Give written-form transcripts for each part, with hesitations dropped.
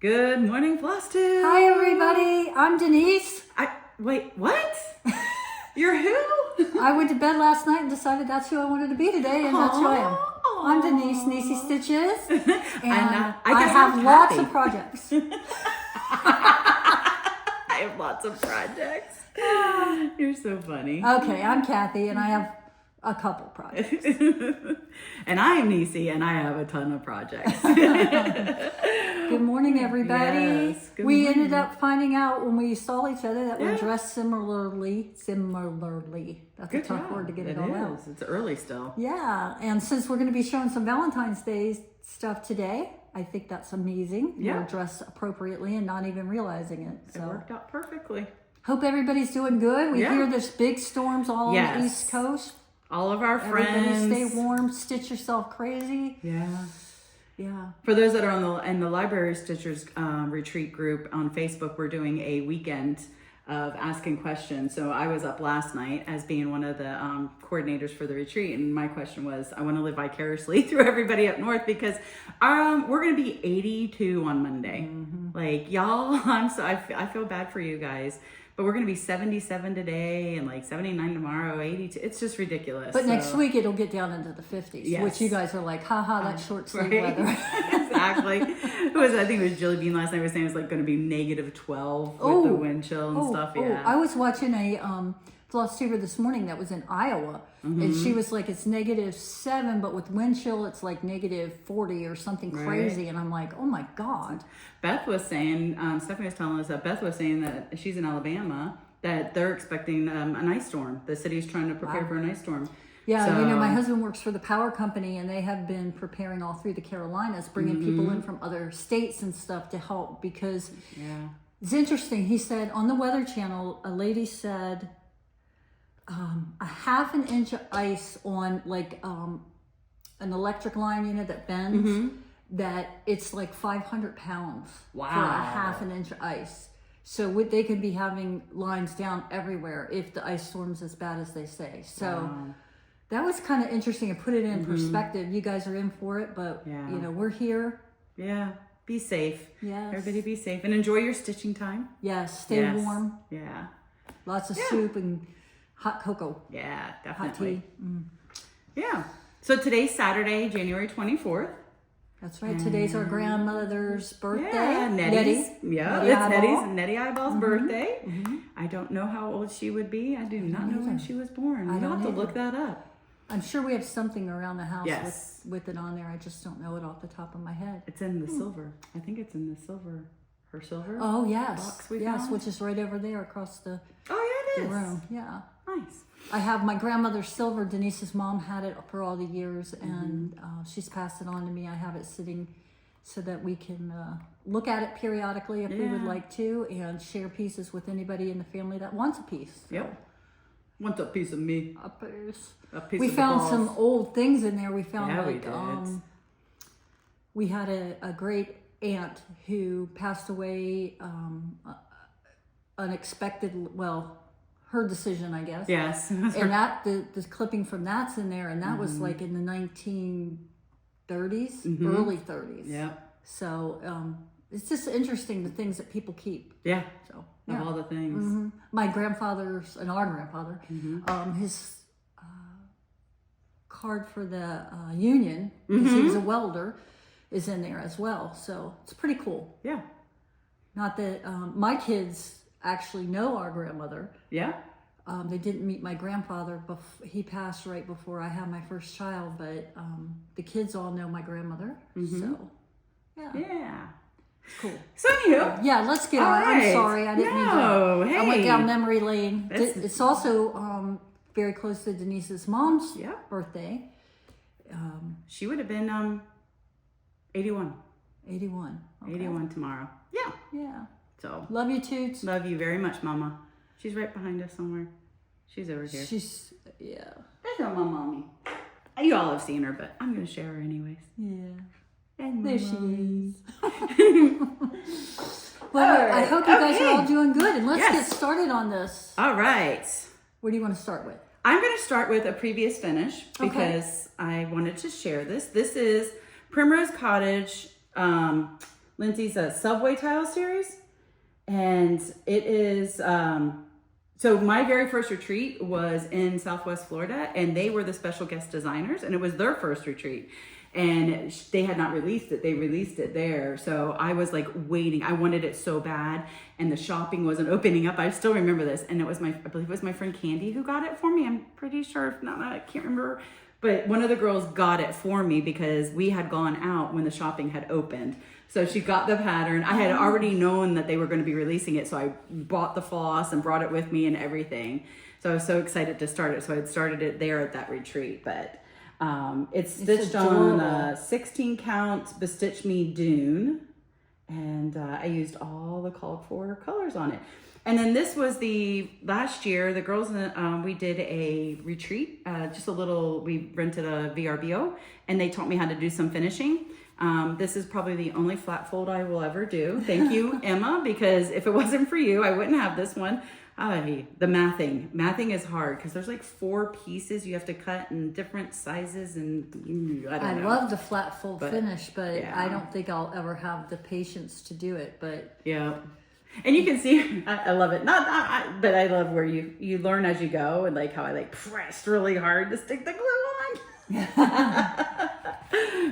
Good morning, Flosstube. Hi, everybody. I'm Denise. Wait, what? You're who? I went to bed last night and decided that's who I wanted to be today, and that's who I am. I'm Denise, Niecy Stitches, and I have lots of projects. I have lots of projects. You're so funny. Okay, I'm Kathy, and I have a couple projects. And I am Niecy, and I have a ton of projects. Good morning, everybody. Yes, good we morning. ended up finding out when we saw each other that we're dressed similarly. That's Good a tough job. word to get it It all is. out. It's early still. Yeah, and since we're going to be showing some Valentine's Day stuff today, I think that's amazing. Yeah. We're dressed appropriately and not even realizing it. It So worked out perfectly. hope everybody's doing good. We Yeah. hear there's big storms all on Yes. the East Coast. All of our Everybody friends. stay warm, stitch yourself crazy. Yeah. Yeah. For those that are in the Library Stitchers retreat group on Facebook, we're doing a weekend of asking questions. So I was up last night as being one of the coordinators for the retreat, and my question was, I want to live vicariously through everybody up north because we're going to be 82 on Monday. Like y'all, I feel bad for you guys. But we're going to be 77 today and like 79 tomorrow, 82. It's just ridiculous. But next week it'll get down into the 50s, Yes. which you guys are like, haha, that's short sleeve Right? weather. Exactly. I think it was Jilly Bean last night was saying it was like going to be negative 12 with the wind chill and stuff. Yeah. I was watching a Flosstuber this morning that was in Iowa, and she was like, it's -7, but with wind chill, it's like -40 or something crazy. And I'm like, oh my God. Beth was saying, Stephanie was telling us that Beth was saying that she's in Alabama, that they're expecting an ice storm. The city's trying to prepare for an ice storm. Yeah, So- you know, my husband works for the power company, and they have been preparing all through the Carolinas, bringing people in from other states and stuff to help because it's interesting. He said on the Weather Channel, a lady said a half an inch of ice on like an electric line, you know, that bends, that it's like 500 pounds for a half an inch of ice. So they could be having lines down everywhere if the ice storm's as bad as they say. So that was kind of interesting to put it in perspective. You guys are in for it, but you know, we're here. Yeah. Be safe. Yes. Everybody be safe and enjoy your stitching time. Yes, stay warm. Yeah. Lots of soup and hot cocoa. Yeah, Hot definitely. tea. Yeah. So today's Saturday, January 24th. That's right. Today's our grandmother's birthday. Yeah, Nettie's. Yeah, Nettie Eyeball. Nettie Eyeball's birthday. I don't know how old she would be. I do not know when she was born. You'll have to look that up. I'm sure we have something around the house Yes. with it on there. I just don't know it off the top of my head. It's in the silver. I think it's in the silver. Her silver. Oh, yes. Box we Yes, found? which is right over there across the Oh, yeah, it is. room. Yeah. Nice. I have my grandmother's silver. Denise's mom had it for all the years, and she's passed it on to me. I have it sitting so that we can look at it periodically if we would like to, and share pieces with anybody in the family that wants a piece. So, Yep. Want a piece of me? a piece. A piece We of the found balls. some old things in there. We found Yeah, we like did. we had a great aunt who passed away unexpected. Well, her decision, I guess. Yes. And that the clipping from that's in there, and that was like in the 1930s, early 30s. Yeah. So it's just interesting the things that people keep. Yeah. So Of all the things. my grandfather's and our grandfather, his card for the union, because he was a welder, is in there as well. So it's pretty cool. Yeah. Not that my kids actually know our grandmother. Yeah. They didn't meet my grandfather. He passed right before I had my first child, but the kids all know my grandmother. So yeah. Yeah. Cool. So anywho. Yeah, let's get All on. right. I'm sorry, I didn't mean to. No, I went hey. down memory lane. That's- It's also very close to Denise's mom's Yeah. birthday. She would have been 81. 81. Okay. 81 tomorrow. Yeah. Yeah. So Love you, Toots. love you very much, Mama. She's right behind us somewhere. She's over here. Yeah. That's not my mommy. You all have seen her, but I'm gonna share her anyways. Yeah. And There she mommy. is. Well, All right. I hope you guys Okay. are all doing good, and let's Yes. get started on this. All right. What do you want to start with? I'm going to start with a previous finish Okay. because I wanted to share this. This is Primrose Cottage Lindsay's Subway Tile series. And it is, so my very first retreat was in Southwest Florida, and they were the special guest designers, and it was their first retreat. And they had not released it. They released it there. So I was like waiting. I wanted it so bad, and the shopping wasn't opening up. I still remember this. And it was I believe it was my friend Candy who got it for me. I'm pretty sure. If not, I can't remember. But one of the girls got it for me because we had gone out when the shopping had opened. So she got the pattern. I had already known that they were going to be releasing it. So I bought the floss and brought it with me and everything. So I was so excited to start it. So I had started it there at that retreat. But it's stitched on a 16 count Bestitch Me Dune, and I used all the called for colors on it. And then this was the last year, the girls, we did a retreat, just a little, we rented a VRBO, and they taught me how to do some finishing. This is probably the only flat fold I will ever do. Thank you, Emma, because if it wasn't for you, I wouldn't have this one. The mathing is hard because there's like 4 pieces you have to cut in different sizes, and I don't know. I love the flat fold finish, but yeah. I don't think I'll ever have the patience to do it. But yeah, and you can see I love it. But I love where you learn as you go, and like how I like pressed really hard to stick the glue on.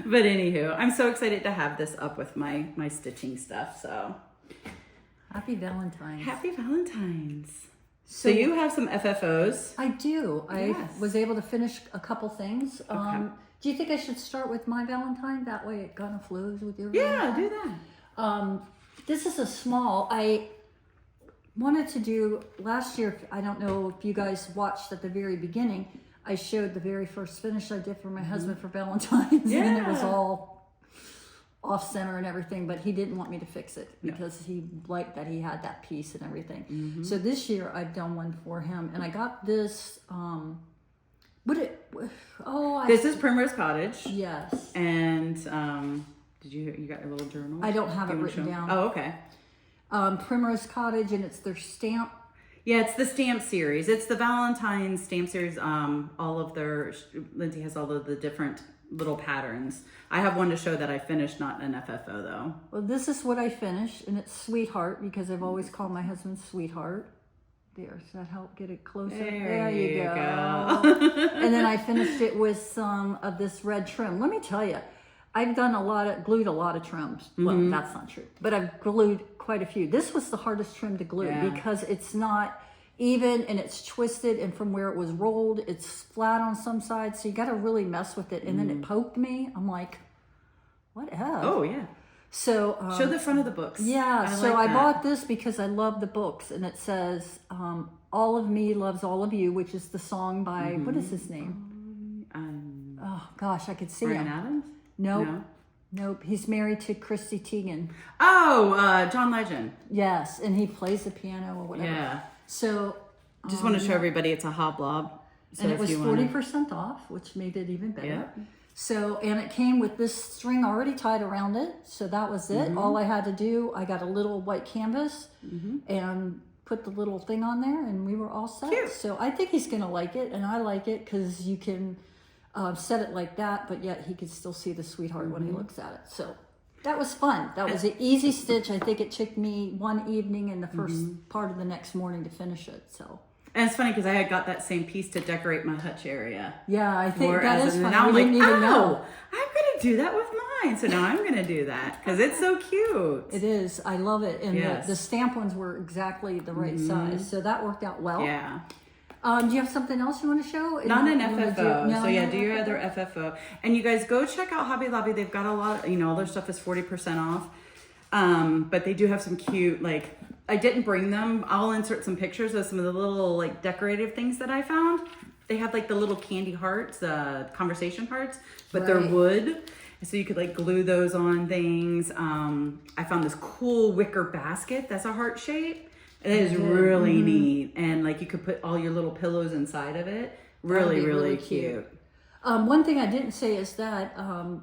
But anywho, I'm so excited to have this up with my stitching stuff. So. Happy Valentine's. Happy Valentine's. So you have some FFOs. I do. Yes. I was able to finish a couple things. Okay. Do you think I should start with my Valentine? That way it kind of flows with your Yeah, Valentine? do that. This is a small. I wanted to do last year. I don't know if you guys watched at the very beginning. I showed the very first finish I did for my husband for Valentine's. Yeah. And it was all off center and everything, but he didn't want me to fix it because he liked that he had that piece and everything. So this year I've done one for him, and I got this. This is Primrose Cottage. Yes. And did you got your little journal? I don't have it written down. Oh, okay. Primrose Cottage, and it's their stamp. Yeah, it's the stamp series. It's the Valentine stamp series. Lindsay has all of the different little patterns. I have one to show that I finished, not an FFO though. Well, this is what I finished, and it's Sweetheart because I've always called my husband Sweetheart. There, does that help get it closer? There you go. And then I finished it with some of this red trim. Let me tell you, I've done glued a lot of trims. Well, that's not true, but I've glued quite a few. This was the hardest trim to glue because it's not even, and it's twisted, and from where it was rolled, it's flat on some sides, so you got to really mess with it. And then it poked me. I'm like, what else? Oh yeah. So show the front of the books. Yeah. I bought this because I love the books, and it says "All of Me Loves All of You," which is the song by what is his name? Oh gosh, I could see Brian him. Adams? Nope. He's married to Chrissy Teigen. Oh, John Legend. Yes, and he plays the piano or whatever. Yeah. So just want to show everybody it's a hoblob. So and it was 40% off, which made it even better. Yep. So, and it came with this string already tied around it. So that was it. All I had to do, I got a little white canvas and put the little thing on there, and we were all set. Cute. So I think he's going to like it, and I like it because you can set it like that, but yet he can still see the Sweetheart when he looks at it. So that was fun. That was an easy stitch. I think it took me one evening and the first part of the next morning to finish it. So. And it's funny because I had got that same piece to decorate my hutch area. Yeah, I think that is funny. Now I'm we like, didn't even know. I'm going to do that with mine. So now I'm going to do that because it's so cute. It is. I love it. And Yes. the stamp ones were exactly the right size. So that worked out well. Yeah. Do you have something else you want to show? Not an You wanna FFO. do- So no, yeah, not do your FFO. other FFO. And you guys go check out Hobby Lobby. They've got a lot, all their stuff is 40% off. But they do have some cute, I didn't bring them. I'll insert some pictures of some of the little decorative things that I found. They have the little candy hearts, conversation hearts, but they're Right. wood. So you could glue those on things. I found this cool wicker basket that's a heart shape. It is really neat. And you could put all your little pillows inside of it. Really, be really really cute. One thing I didn't say is that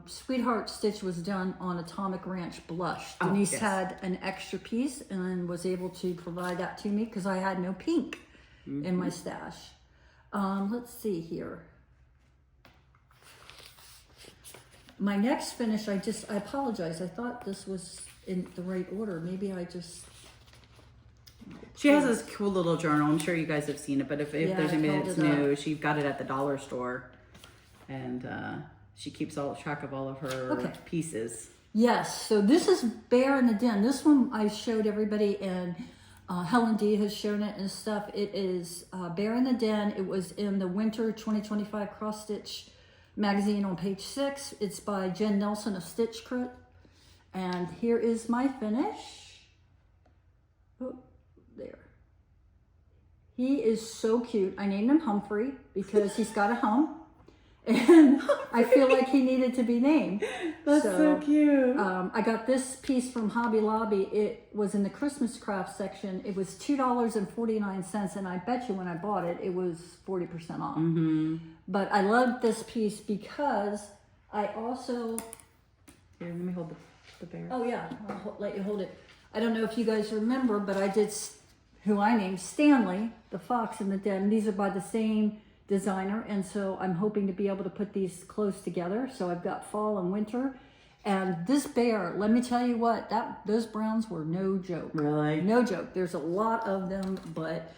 Sweetheart Stitch was done on Atomic Ranch Blush. Denise yes. had an extra piece and was able to provide that to me because I had no pink in my stash. Let's see here. My next finish, I apologize. I thought this was in the right order. Maybe I just... She has this cool little journal. I'm sure you guys have seen it, but if there's anybody that's new, she got it at the dollar store. And she keeps track of all of her pieces. Yes, so this is Bear in the Den. This one I showed everybody, and Helen D has shown it and stuff. It is Bear in the Den. It was in the Winter 2025 Cross Stitch magazine on page 6. It's by Jen Nelson of Stitchery. And here is my finish. Oh, there. He is so cute. I named him Humphrey because he's got a hump. And I feel like he needed to be named. That's so cute. I got this piece from Hobby Lobby. It was in the Christmas craft section. It was $2.49, and I bet you when I bought it, it was 40% off. Mm-hmm. But I loved this piece because I also... Here, let me hold the bear. Oh yeah, I'll let you hold it. I don't know if you guys remember, but I did who I named Stanley, the fox in the den. These are by the same designer, and so I'm hoping to be able to put these close together. So I've got fall and winter, and this bear, let me tell you what, those browns were no joke. Really? No joke. There's a lot of them, but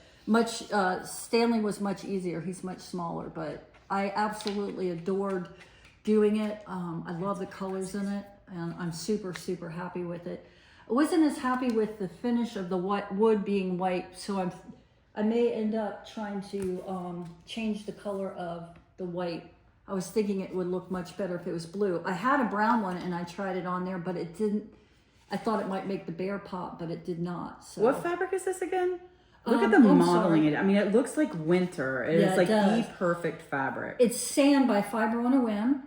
Stanley was much easier. He's much smaller, but I absolutely adored doing it. I love the colors in it, and I'm super, super happy with it. I wasn't as happy with the finish of the wood being white, so I may end up trying to change the color of the white. I was thinking it would look much better if it was blue. I had a brown one and I tried it on there, but it didn't. I thought it might make the bear pop, but it did not. So. What fabric is this again? Look at the modeling. I mean, it looks like winter. It's like the perfect fabric. It's Sand by Fiber on a Whim.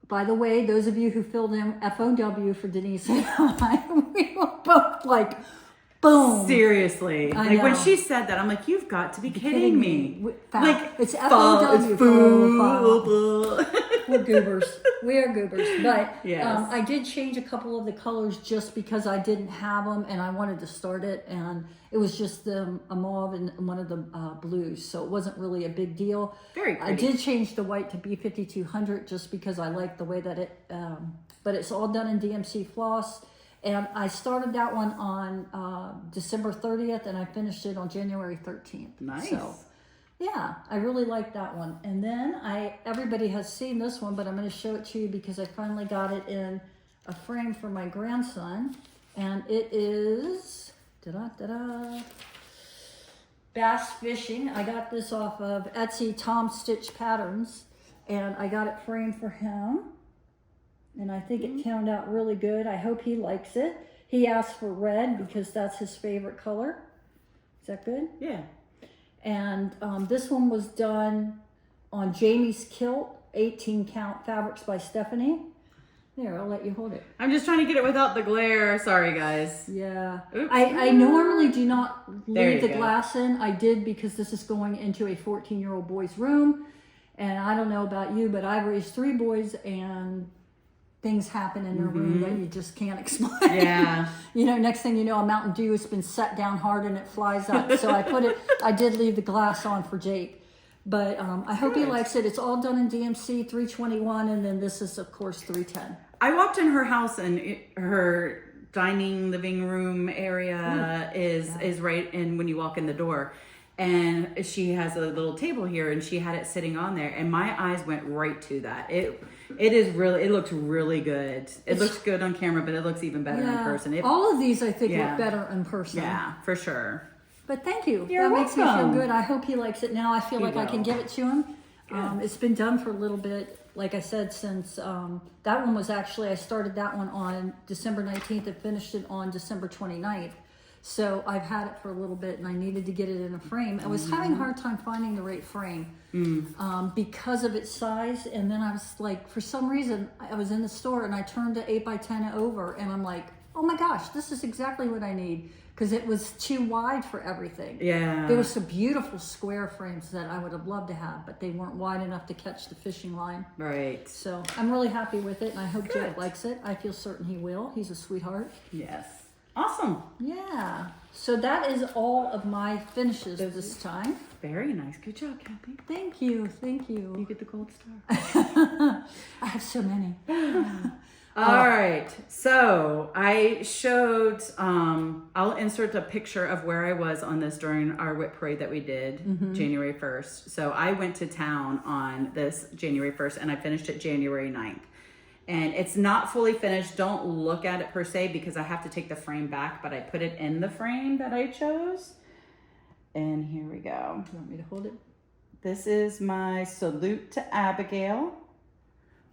By the way, those of you who filled in FOW for Denise and I, we were both like, boom. Seriously. Like when she said that, I'm like, you've got to be kidding me. Like it's FOW. We're goobers. We are goobers. But yes. I did change a couple of the colors just because I didn't have them and I wanted to start it. And it was just a mauve and one of the blues. So it wasn't really a big deal. Very pretty. I did change the white to B5200 just because I like the way that it, but it's all done in DMC floss. And I started that one on December 30th and I finished it on January 13th. Nice. So, yeah, I really like that one. And then everybody has seen this one, but I'm going to show it to you because I finally got it in a frame for my grandson. And it is, Bass Fishing. I got this off of Etsy, Tom Stitch Patterns. And I got it framed for him. And I think it turned out really good. I hope he likes it. He asked for red because that's his favorite color. Is that good? Yeah. And this one was done on Jamie's Kilt, 18 count fabrics by Stephanie. There, I'll let you hold it. I'm just trying to get it without the glare. Sorry, guys. Yeah. I normally do not leave the glass in. I did because this is going into a 14-year-old boy's room. And I don't know about you, but I've raised 3 boys and things happen in their room that you just can't explain. Yeah. You know, next thing you know, a Mountain Dew has been set down hard and it flies up. So I did leave the glass on for Jake. But I hope he likes it. It's all done in DMC 321, and then this is, of course, 310. I walked in her house, and her dining, living room area is right in when you walk in the door. And she has a little table here, and she had it sitting on there, and my eyes went right to that. It looks really good. It looks good on camera, but it looks even better in person. All of these, I think, look better in person. Yeah, for sure. But thank you. You're that makes me welcome. feel good. I hope he likes it now. I feel like I can give it to him. It's been done for a little bit, like I said, since that one was actually, I started that one on December 19th and finished it on December 29th. So I've had it for a little bit and I needed to get it in a frame. I was having a hard time finding the right frame because of its size. And then I was like, for some reason, I was in the store and I turned the 8x10 over and I'm like, oh my gosh, this is exactly what I need. Because it was too wide for everything. Yeah. There were some beautiful square frames that I would have loved to have, but they weren't wide enough to catch the fishing line. Right. So I'm really happy with it, and I hope Joe likes it. I feel certain he will. He's a sweetheart. Yes. Awesome. Yeah. So that is all of my finishes this time. Very nice. Good job, Kathy. Thank you. Thank You you. get the gold star. I have so many. All right. So I showed, I'll insert a picture of where I was on this during our whip parade that we did January 1st. So I went to town on this January 1st and I finished it January 9th. And it's not fully finished. Don't look at it per se because I have to take the frame back, but I put it in the frame that I chose. And here we go. You want me to hold it? This is my Salute to Abigail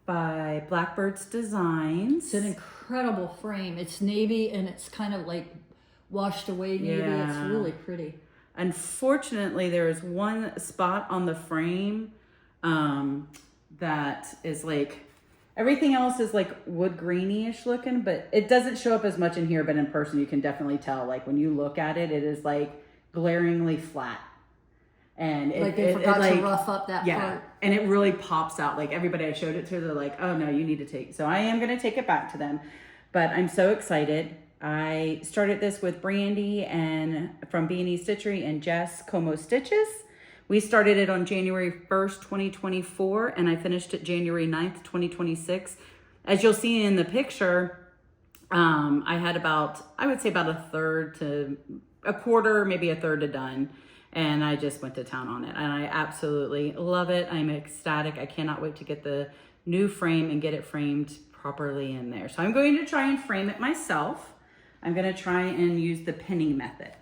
by Blackbird's Designs. It's an incredible frame. It's navy and it's kind of like washed away navy. Yeah. It's really pretty. Unfortunately, there is one spot on the frame that is like, everything else is like wood greeny-ish looking, but it doesn't show up as much in here, but in person you can definitely tell. Like when you look at it, it is like glaringly flat. And Like they forgot to rough up that yeah, part. and it really pops out. Like everybody I showed it to, they're like, oh no, you need to take. So I am going to take it back to them. But I'm so excited. I started this with Brandy and from B&E Stitchery and Jess Como Stitches. We started it on January 1st, 2024, and I finished it January 9th, 2026. As you'll see in the picture, I had I would say about a third to a quarter, maybe a third to done. And I just went to town on it. And I absolutely love it. I'm ecstatic. I cannot wait to get the new frame and get it framed properly in there. So I'm going to try and frame it myself. I'm going to try and use the pinning method.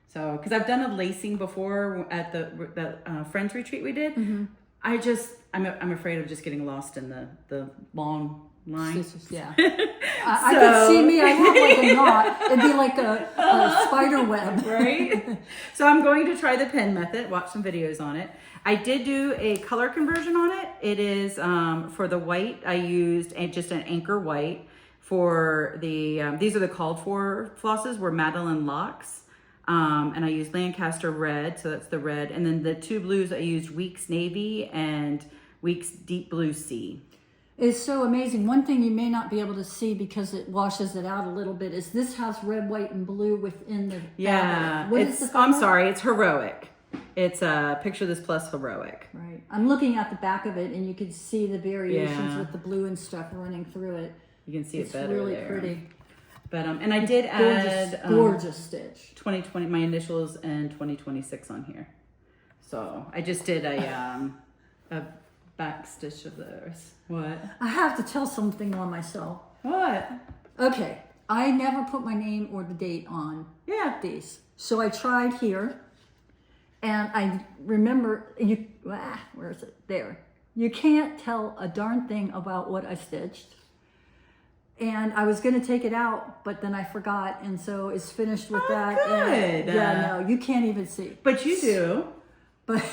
So, because I've done a lacing before at the Friends retreat we did. Mm-hmm. I'm afraid of just getting lost in the long line. Yeah. I could see me, I have like a knot. It'd be like a spider web. Right? So I'm going to try the pin method, watch some videos on it. I did do a color conversion on it. It is, for the white, I used just an anchor white. For the, these are the called for flosses, were Madeline Locks. And I used Lancaster red, so that's the red. And then the two blues, I used Weeks Navy and Weeks Deep Blue Sea. It's so amazing. One thing you may not be able to see because it washes it out a little bit is this has red, white, and blue within the Yeah, fabric. What is the I'm fabric? sorry, it's Heroic. It's Picture This Plus Heroic. Right. I'm looking at the back of it and you can see the variations Yeah. with the blue and stuff running through it. You can see It's it better really there. pretty. But and I did add Gorgeous stitch. 2020, my initials and 2026 on here. So I just did a back stitch of those. What? I have to tell something on myself. What? Okay. I never put my name or the date on Yeah. these. So I tried here and I remember where is it? There. You can't tell a darn thing about what I stitched. And I was going to take it out, but then I forgot. And so it's finished with that. Good. And, yeah, no, you can't even see. But you do. But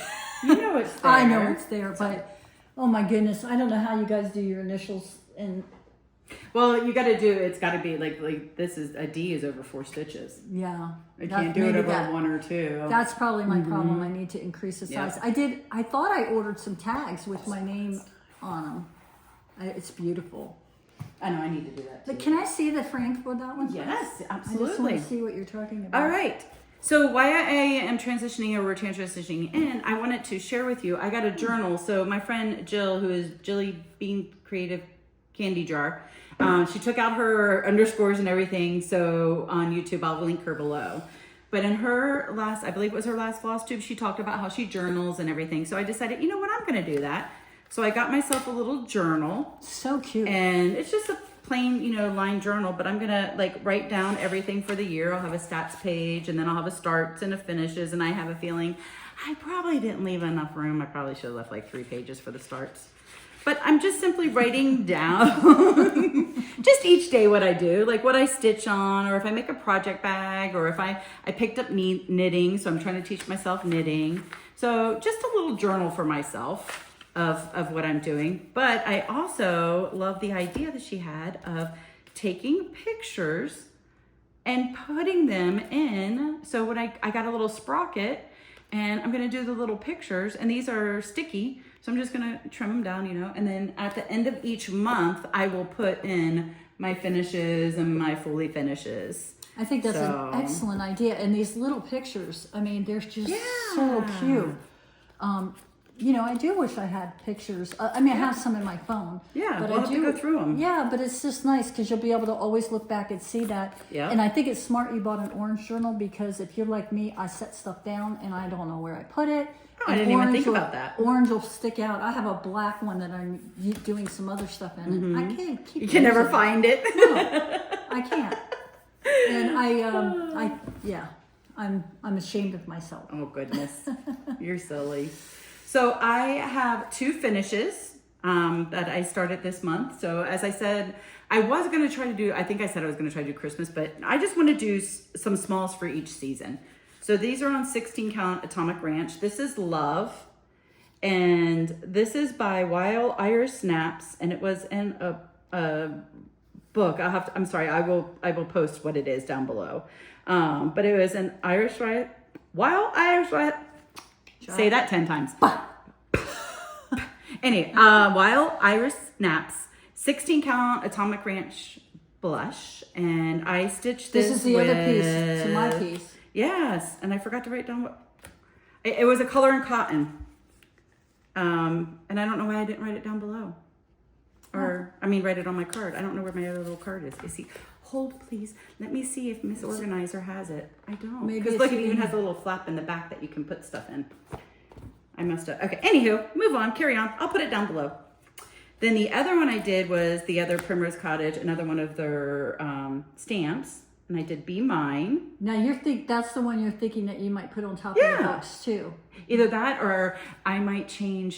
You know it's there. I know it's there, but oh my goodness, I don't know how you guys do your initials. And Well, you got to do. It's got to be like this is a D is over 4 stitches. yeah, I can't do it maybe over 1 or 2. That's probably my problem. I need to increase the size. Yeah. I thought I ordered some tags with my name on them. It's beautiful. I know I need to do that too. But can I see the frame for that one? Yes, I just want absolutely. to see what you're talking about. All right. So while I am transitioning or we're transitioning in, I wanted to share with you, I got a journal. So my friend Jill, who is Jilly Bean Creative Candy Jar, she took out her underscores and everything. So on YouTube, I'll link her below. But in her last, I believe it was her last Flosstube, she talked about how she journals and everything. So I decided, you know what, I'm going to do that. So I got myself a little journal. So cute. And it's just a plain, lined journal, but I'm gonna write down everything for the year. I'll have a stats page, and then I'll have a starts and a finishes, and I have a feeling I probably didn't leave enough room. I probably should have left 3 pages for the starts. But I'm just simply writing down just each day what I do, like what I stitch on, or if I make a project bag, or if I picked up knitting, so I'm trying to teach myself knitting. So just a little journal for myself of what I'm doing. But I also love the idea that she had of taking pictures and putting them in. So when I got a little sprocket, and I'm gonna do the little pictures, and these are sticky, so I'm just gonna trim them down, and then at the end of each month, I will put in my finishes and my fully finishes. I think that's an excellent idea. And these little pictures, I mean, they're just so cute. You know, I do wish I had pictures. I mean, I have some in my phone. Yeah, but we'll have to go through them. Yeah, but it's just nice because you'll be able to always look back and see that. Yeah. And I think it's smart you bought an orange journal because if you're like me, I set stuff down and I don't know where I put it. Oh, I didn't even think about that. Orange will stick out. I have a black one that I'm doing some other stuff in. And I can't keep it. You can never find it. No, I can't. And I'm ashamed of myself. Oh goodness, you're silly. So I have 2 finishes that I started this month. So as I said, I was going to try to do, I think I said I was going to try to do Christmas, but I just want to do some smalls for each season. So these are on 16 count Atomic Ranch. This is Love. And this is by Wild Irish Snaps. And it was in a book. I'm sorry, I will post what it is down below. But it was an Wild Irish Riot. Say that 10 times. Anyway, Wild Irish Snaps, 16 count Atomic Ranch blush, and I stitched this. This is the other piece to my piece. Yes, and I forgot to write down what it was. A color and cotton, and I don't know why I didn't write it down below, or I mean, write it on my card. I don't know where my other little card is. Is he? Hold, please. Let me see if Miss Organizer has it. I don't. Because look, it even has a little flap in the back that you can put stuff in. I must have. Okay, anywho, move on, carry on. I'll put it down below. Then the other one I did was the other Primrose Cottage, another one of their stamps. And I did Be Mine. Now that's the one you're thinking that you might put on top of the box too. Either that or I might do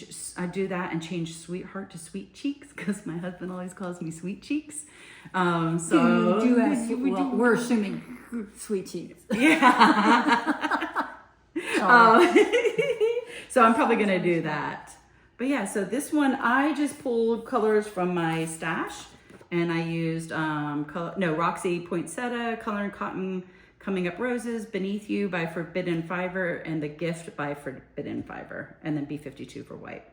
that and change Sweetheart to Sweet Cheeks because my husband always calls me Sweet Cheeks. We're assuming Sweet Cheeks. Yeah. So I'm probably going to do that. But yeah, so this one, I just pulled colors from my stash. And I used Roxy Poinsettia, Color and Cotton, Coming Up Roses, Beneath You by Forbidden Fiber, and The Gift by Forbidden Fiber, and then B52 for white.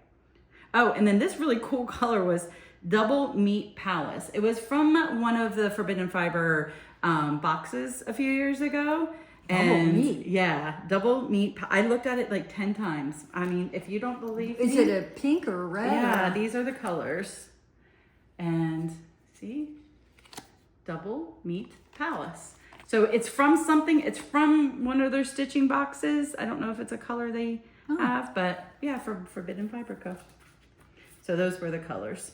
Oh, and then this really cool color was Double Meat Palace. It was from one of the Forbidden Fiber boxes a few years ago. And double meat. Yeah, double meat. I looked at it like 10 times. I mean, if you don't believe me. Is it a pink or a red? Yeah, these are the colors. And see? Double Meat Palace. So it's from something, it's from one of their stitching boxes. I don't know if it's a color they have, but yeah, from Forbidden Fiber Co. So those were the colors.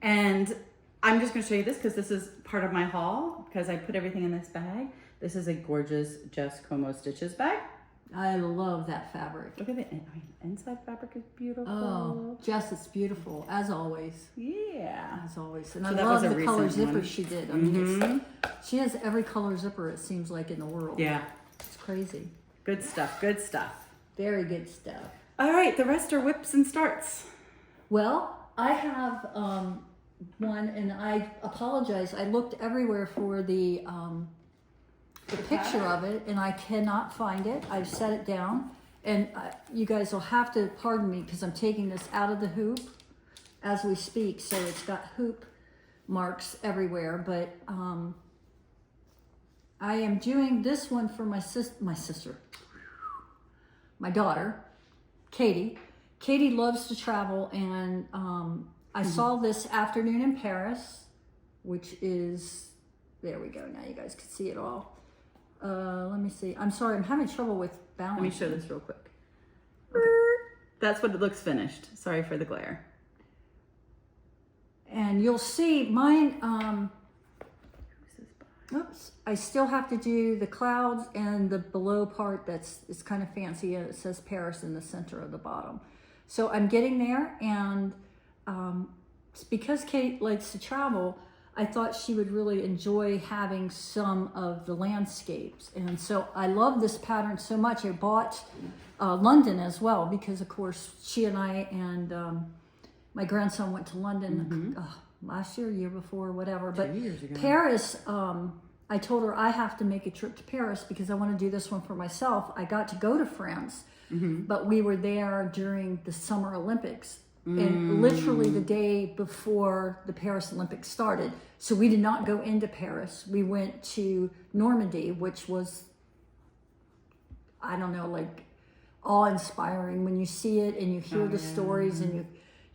And I'm just going to show you this because this is part of my haul because I put everything in this bag. This is a gorgeous Jess Como Stitches bag. I love that fabric. Look at it. Inside fabric is beautiful. Oh, Jess, it's beautiful, as always. Yeah. As always. And so I love the color zipper one. she did. I mean, she has every color zipper, it seems like, in the world. Yeah. It's crazy. Good stuff. Good stuff. Very good stuff. All right. The rest are whips and starts. Well, I have one, and I apologize. I looked everywhere for the picture of it, and I cannot find it. I've set it down, and you guys will have to pardon me because I'm taking this out of the hoop as we speak, so it's got hoop marks everywhere. But I am doing this one for my daughter, Katie. Katie loves to travel, and I saw this Afternoon in Paris, which is, there we go. Now you guys can see it all. Let me see. I'm sorry, I'm having trouble with balance. Let me show this real quick. Okay. That's what it looks finished. Sorry for the glare. And you'll see mine, oops, I still have to do the clouds and the below part it's kind of fancy. It says Paris in the center of the bottom. So I'm getting there, and because Kate likes to travel, I thought she would really enjoy having some of the landscapes. And so I love this pattern so much. I bought London as well because, of course, she and I and my grandson went to London last year before, whatever. But 2 years ago. Paris, I told her I have to make a trip to Paris because I want to do this one for myself. I got to go to France, but we were there during the Summer Olympics. and literally the day before the Paris Olympics started. So we did not go into Paris. We went to Normandy, which was, I don't know, like awe-inspiring when you see it and you hear the stories, and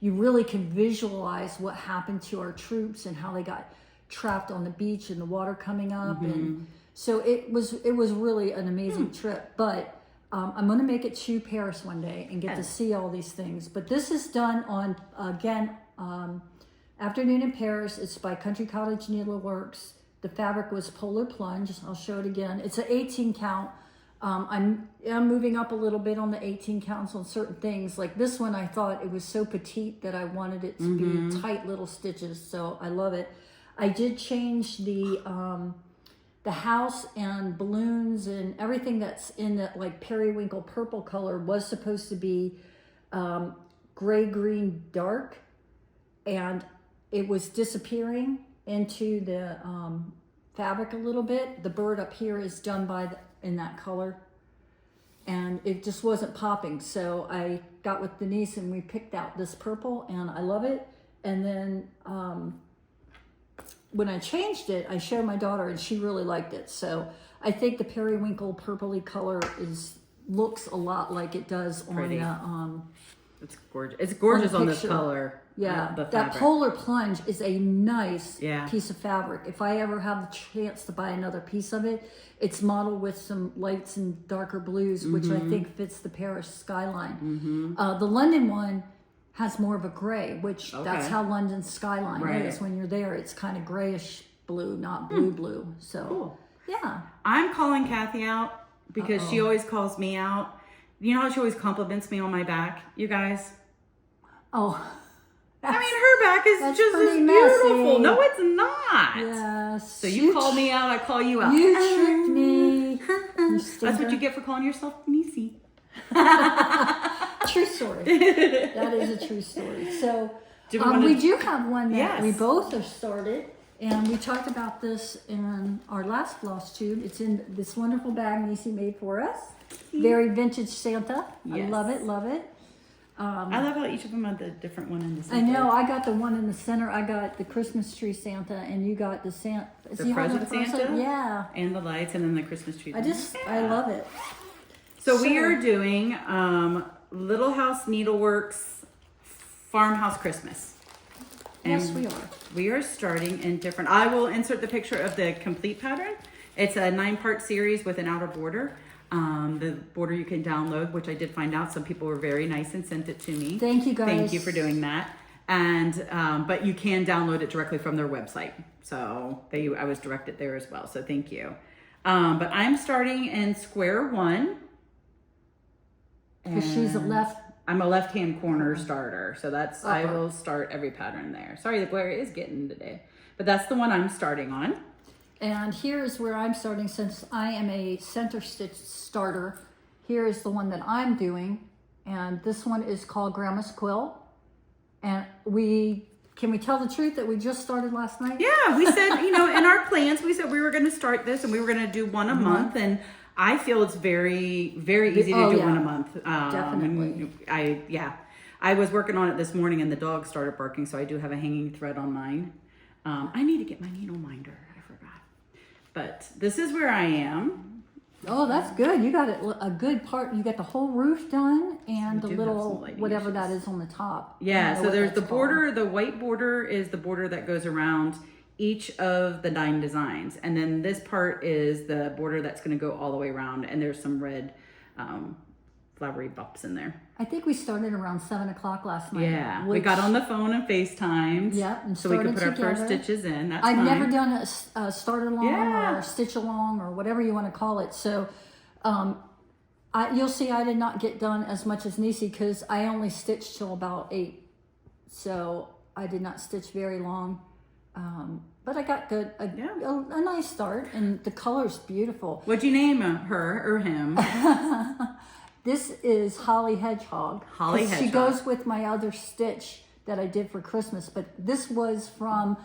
you really can visualize what happened to our troops and how they got trapped on the beach and the water coming up. And so it was really an amazing trip. But I'm going to make it to Paris one day and get to see all these things. But this is done on, again, Afternoon in Paris. It's by Country Cottage Needleworks. The fabric was Polar Plunge. I'll show it again. It's an 18 count. I'm moving up a little bit on the 18 counts on certain things. Like this one, I thought it was so petite that I wanted it to be tight little stitches. So I love it. I did change the house and balloons and everything that's in that like periwinkle purple color was supposed to be gray, green, dark, and it was disappearing into the fabric a little bit. The bird up here is done in that color, and it just wasn't popping. So I got with Denise and we picked out this purple, and I love it. And then when I changed it, I showed my daughter and she really liked it. So I think the periwinkle purpley color looks a lot like it does Pretty. on the It's gorgeous. It's gorgeous on this picture. color. Yeah, the that fabric. Polar Plunge is a nice Yeah. piece of fabric. If I ever have the chance to buy another piece of it, it's modeled with some lights and darker blues, which I think fits the Paris skyline. The London one has more of a gray, which that's how London's skyline is. When you're there, it's kind of grayish blue, not blue. So, Cool. yeah. I'm calling Kathy out because she always calls me out. You know how she always compliments me on my back, you guys? Oh, I mean, her back is that's just as pretty beautiful. messy. No, it's not. yes. So you call me out, I call you out. You tricked me. You That's what stinker. you get for calling yourself Niecy. True story. That is a true story. So we do have one that we both have started, and we talked about this in our last Flosstube. It's in this wonderful bag Niecy made for us. Very vintage Santa. Yes. I love it, love it. I love how each of them had the different one in the center. I know. I got the one in the center. I got the Christmas tree Santa, and you got the Santa. The present Santa? Yeah. And the lights, and then the Christmas tree. I love it. So we are doing Little House Needleworks Farmhouse Christmas. And Yes, we are. We are starting in different. I will insert the picture of the complete pattern. It's a 9-part series with an outer border. The border you can download, which I did find out some people were very nice and sent it to me. Thank you, guys. Thank you for doing that. And but you can download it directly from their website. So I was directed there as well. So thank you. But I'm starting in square one. Because she's a left. I'm a left-hand corner starter. So that's, I will start every pattern there. Sorry, the glare is getting today. But that's the one I'm starting on. And here is where I'm starting, since I am a center stitch starter. Here is the one that I'm doing. And this one is called Grandma's Quill. And can we tell the truth that we just started last night? Yeah, we said, in our plans, we said we were going to start this and we were going to do one a month. And I feel it's very, very easy to do one a month. Definitely. I was working on it this morning and the dog started barking, so I do have a hanging thread on mine. I need to get my needle minder. I forgot. But this is where I am. Oh, that's good. You got a good part. You got the whole roof done and the little whatever that is on the top. Yeah, so there's the border. The white border is the border that goes around each of the 9 designs. And then this part is the border that's going to go all the way around. And there's some red flowery bumps in there. I think we started around 7 o'clock last night. Yeah, we got on the phone and FaceTimed. Yeah, and so we could put together. our first stitches in. That's I've fine. never done a start along or a stitch along or whatever you want to call it. So you'll see I did not get done as much as Niecy because I only stitched till about 8. So I did not stitch very long. But I got good, a nice start, and the color's beautiful. What'd you name her or him? This is Holly Hedgehog. Holly Hedgehog. She goes with my other stitch that I did for Christmas, but this was from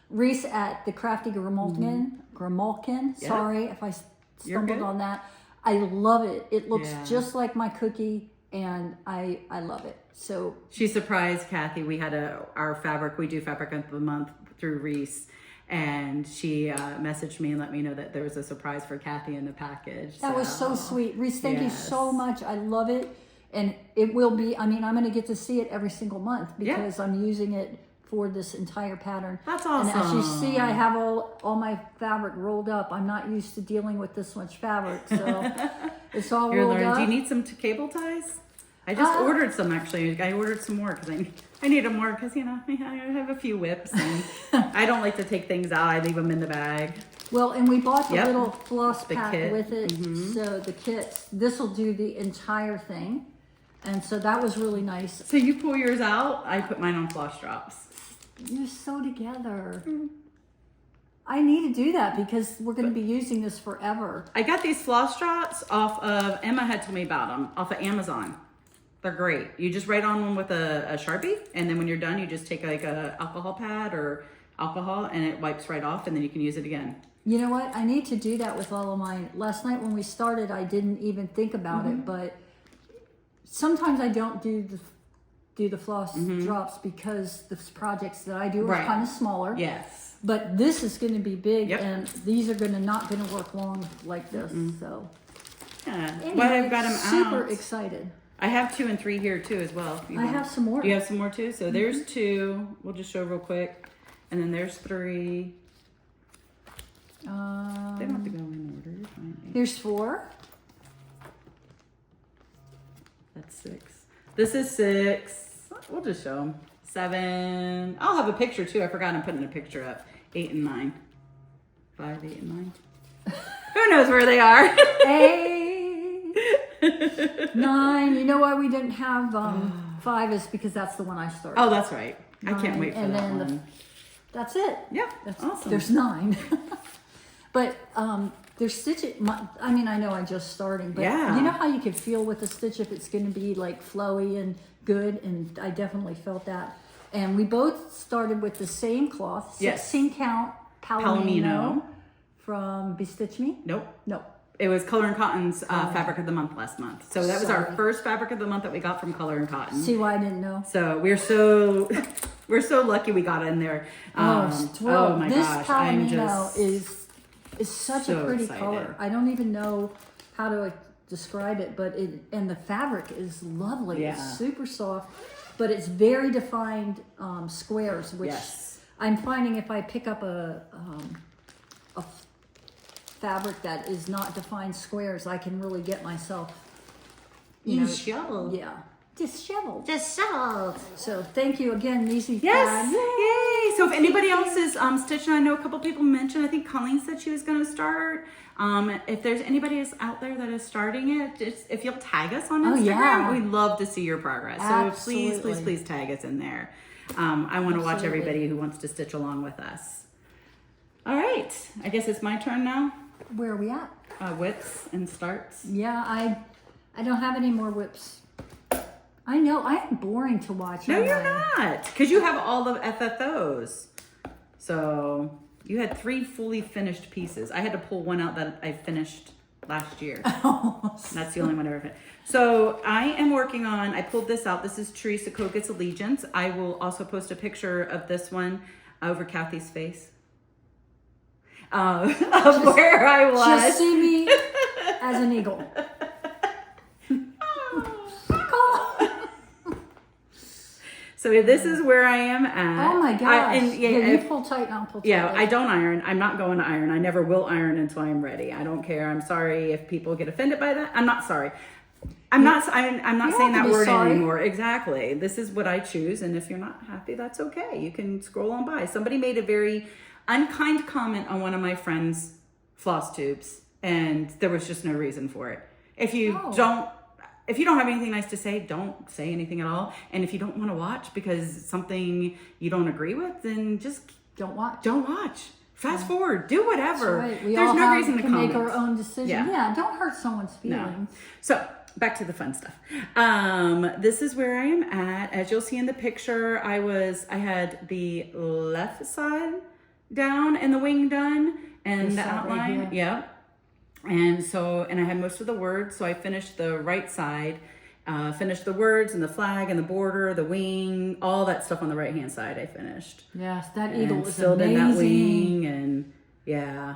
Reese at the Crafty Grimalkin. Sorry if I stumbled on that. I love it. It looks just like my cookie. and I love it. So she surprised Kathy. We had our fabric. We do fabric of the month through Reese, and she messaged me and let me know that there was a surprise for Kathy in the package. That was so sweet. Reese, thank you so much. I love it, and it will be. I mean, I'm going to get to see it every single month because I'm using it for this entire pattern. That's awesome. And as you see, I have all my fabric rolled up. I'm not used to dealing with this much fabric, so it's all rolled up. Do you need some cable ties? I just ordered some, actually. I ordered some more because I need them more because, you know, I have a few whips and I don't like to take things out. I leave them in the bag. Well, and we bought the little floss pack kit. with it. So the kit, this will do the entire thing. And so that was really nice. So you pull yours out. I put mine on floss drops. You're so together. I need to do that because we're going to be using this forever. I got these floss drops off of, Emma had told me about them, off of Amazon. They're great. You just write on them with a Sharpie, and then when you're done, you just take like a alcohol pad or alcohol, and it wipes right off, and then you can use it again. You know what? I need to do that with all of mine. Last night when we started, I didn't even think about it, but sometimes I don't do the floss drops because the projects that I do are kind of smaller. Yes. But this is going to be big, and these are not going to work long like this. So, anyway, but I've got them super excited. I have 2 and 3 here too as well. I have some more. You have some more too? So there's 2. We'll just show real quick. And then there's 3. They don't have to go in order. Here's 4. That's 6. This is 6. We'll just show them. 7. I'll have a picture too. I forgot I'm putting a picture up. 8 and 9. 5, 8, and 9. Who knows where they are? 8. 9. You know why we didn't have 5 is because that's the one I started. Oh, that's right. 9, I can't wait for and that then one. That's it. Yeah, that's awesome. There's 9. But there's stitch. I mean, I know I just starting, but you know how you can feel with a stitch if it's going to be like flowy and good, and I definitely felt that. And we both started with the same cloth, 16 count Palomino from Bestitch Me. Nope. Nope. It was Color and Cotton's fabric of the month last month. So that was our first fabric of the month that we got from Color and Cotton. See why I didn't know? So we're so lucky we got in there. Oh my this gosh! Palomino is such a pretty excited. color. I don't even know how to describe it, but and the fabric is lovely. Yeah. It's super soft, but it's very defined squares, which I'm finding if I pick up a fabric that is not defined squares, I can really get myself disheveled. Yeah, disheveled. Disheveled. So thank you again, Easy. Yes, yay! So if anybody else is stitching, I know a couple people mentioned. I think Colleen said she was going to start. If there's anybody else out there that is starting it, just if you'll tag us on Instagram, we'd love to see your progress. Absolutely. So please tag us in there. I want to watch everybody who wants to stitch along with us. All right, I guess it's my turn now. Where are we at? Whips and starts. Yeah, I don't have any more whips. I know, I am boring to watch. No, you're not, because you have all of FFOs. So you had 3 fully finished pieces. I had to pull one out that I finished last year. That's the only one I ever finished. So I am working on, I pulled this out. This is Teresa Kogut's Allegiance. I will also post a picture of this one over Kathy's face. Of where I was. Just see me as an eagle. So this is where I am at. Oh my gosh. You pull tight and I'll pull tight. Yeah, I don't iron. I'm not going to iron. I never will iron until I'm ready. I don't care. I'm sorry if people get offended by that. I'm not sorry. I'm not saying that word anymore. Exactly. This is what I choose. And if you're not happy, that's okay. You can scroll on by. Somebody made a very unkind comment on one of my friends' Flosstubes, and there was just no reason for it. If you don't have anything nice to say, don't say anything at all. And if you don't want to watch because it's something you don't agree with, then just don't watch. Don't watch. Fast forward. Do whatever. That's right. There's no reason to comment. Make our own decision. Yeah, don't hurt someone's feelings. No. So back to the fun stuff. This is where I am at. As you'll see in the picture, I had the left side down and the wing done and the outline. Right, yep. And I had most of the words, so I finished the right side Finished the words and the flag and the border, the wing, all that stuff on the right hand side I finished. Yes, that eagle is filled amazing. in that wing, and yeah,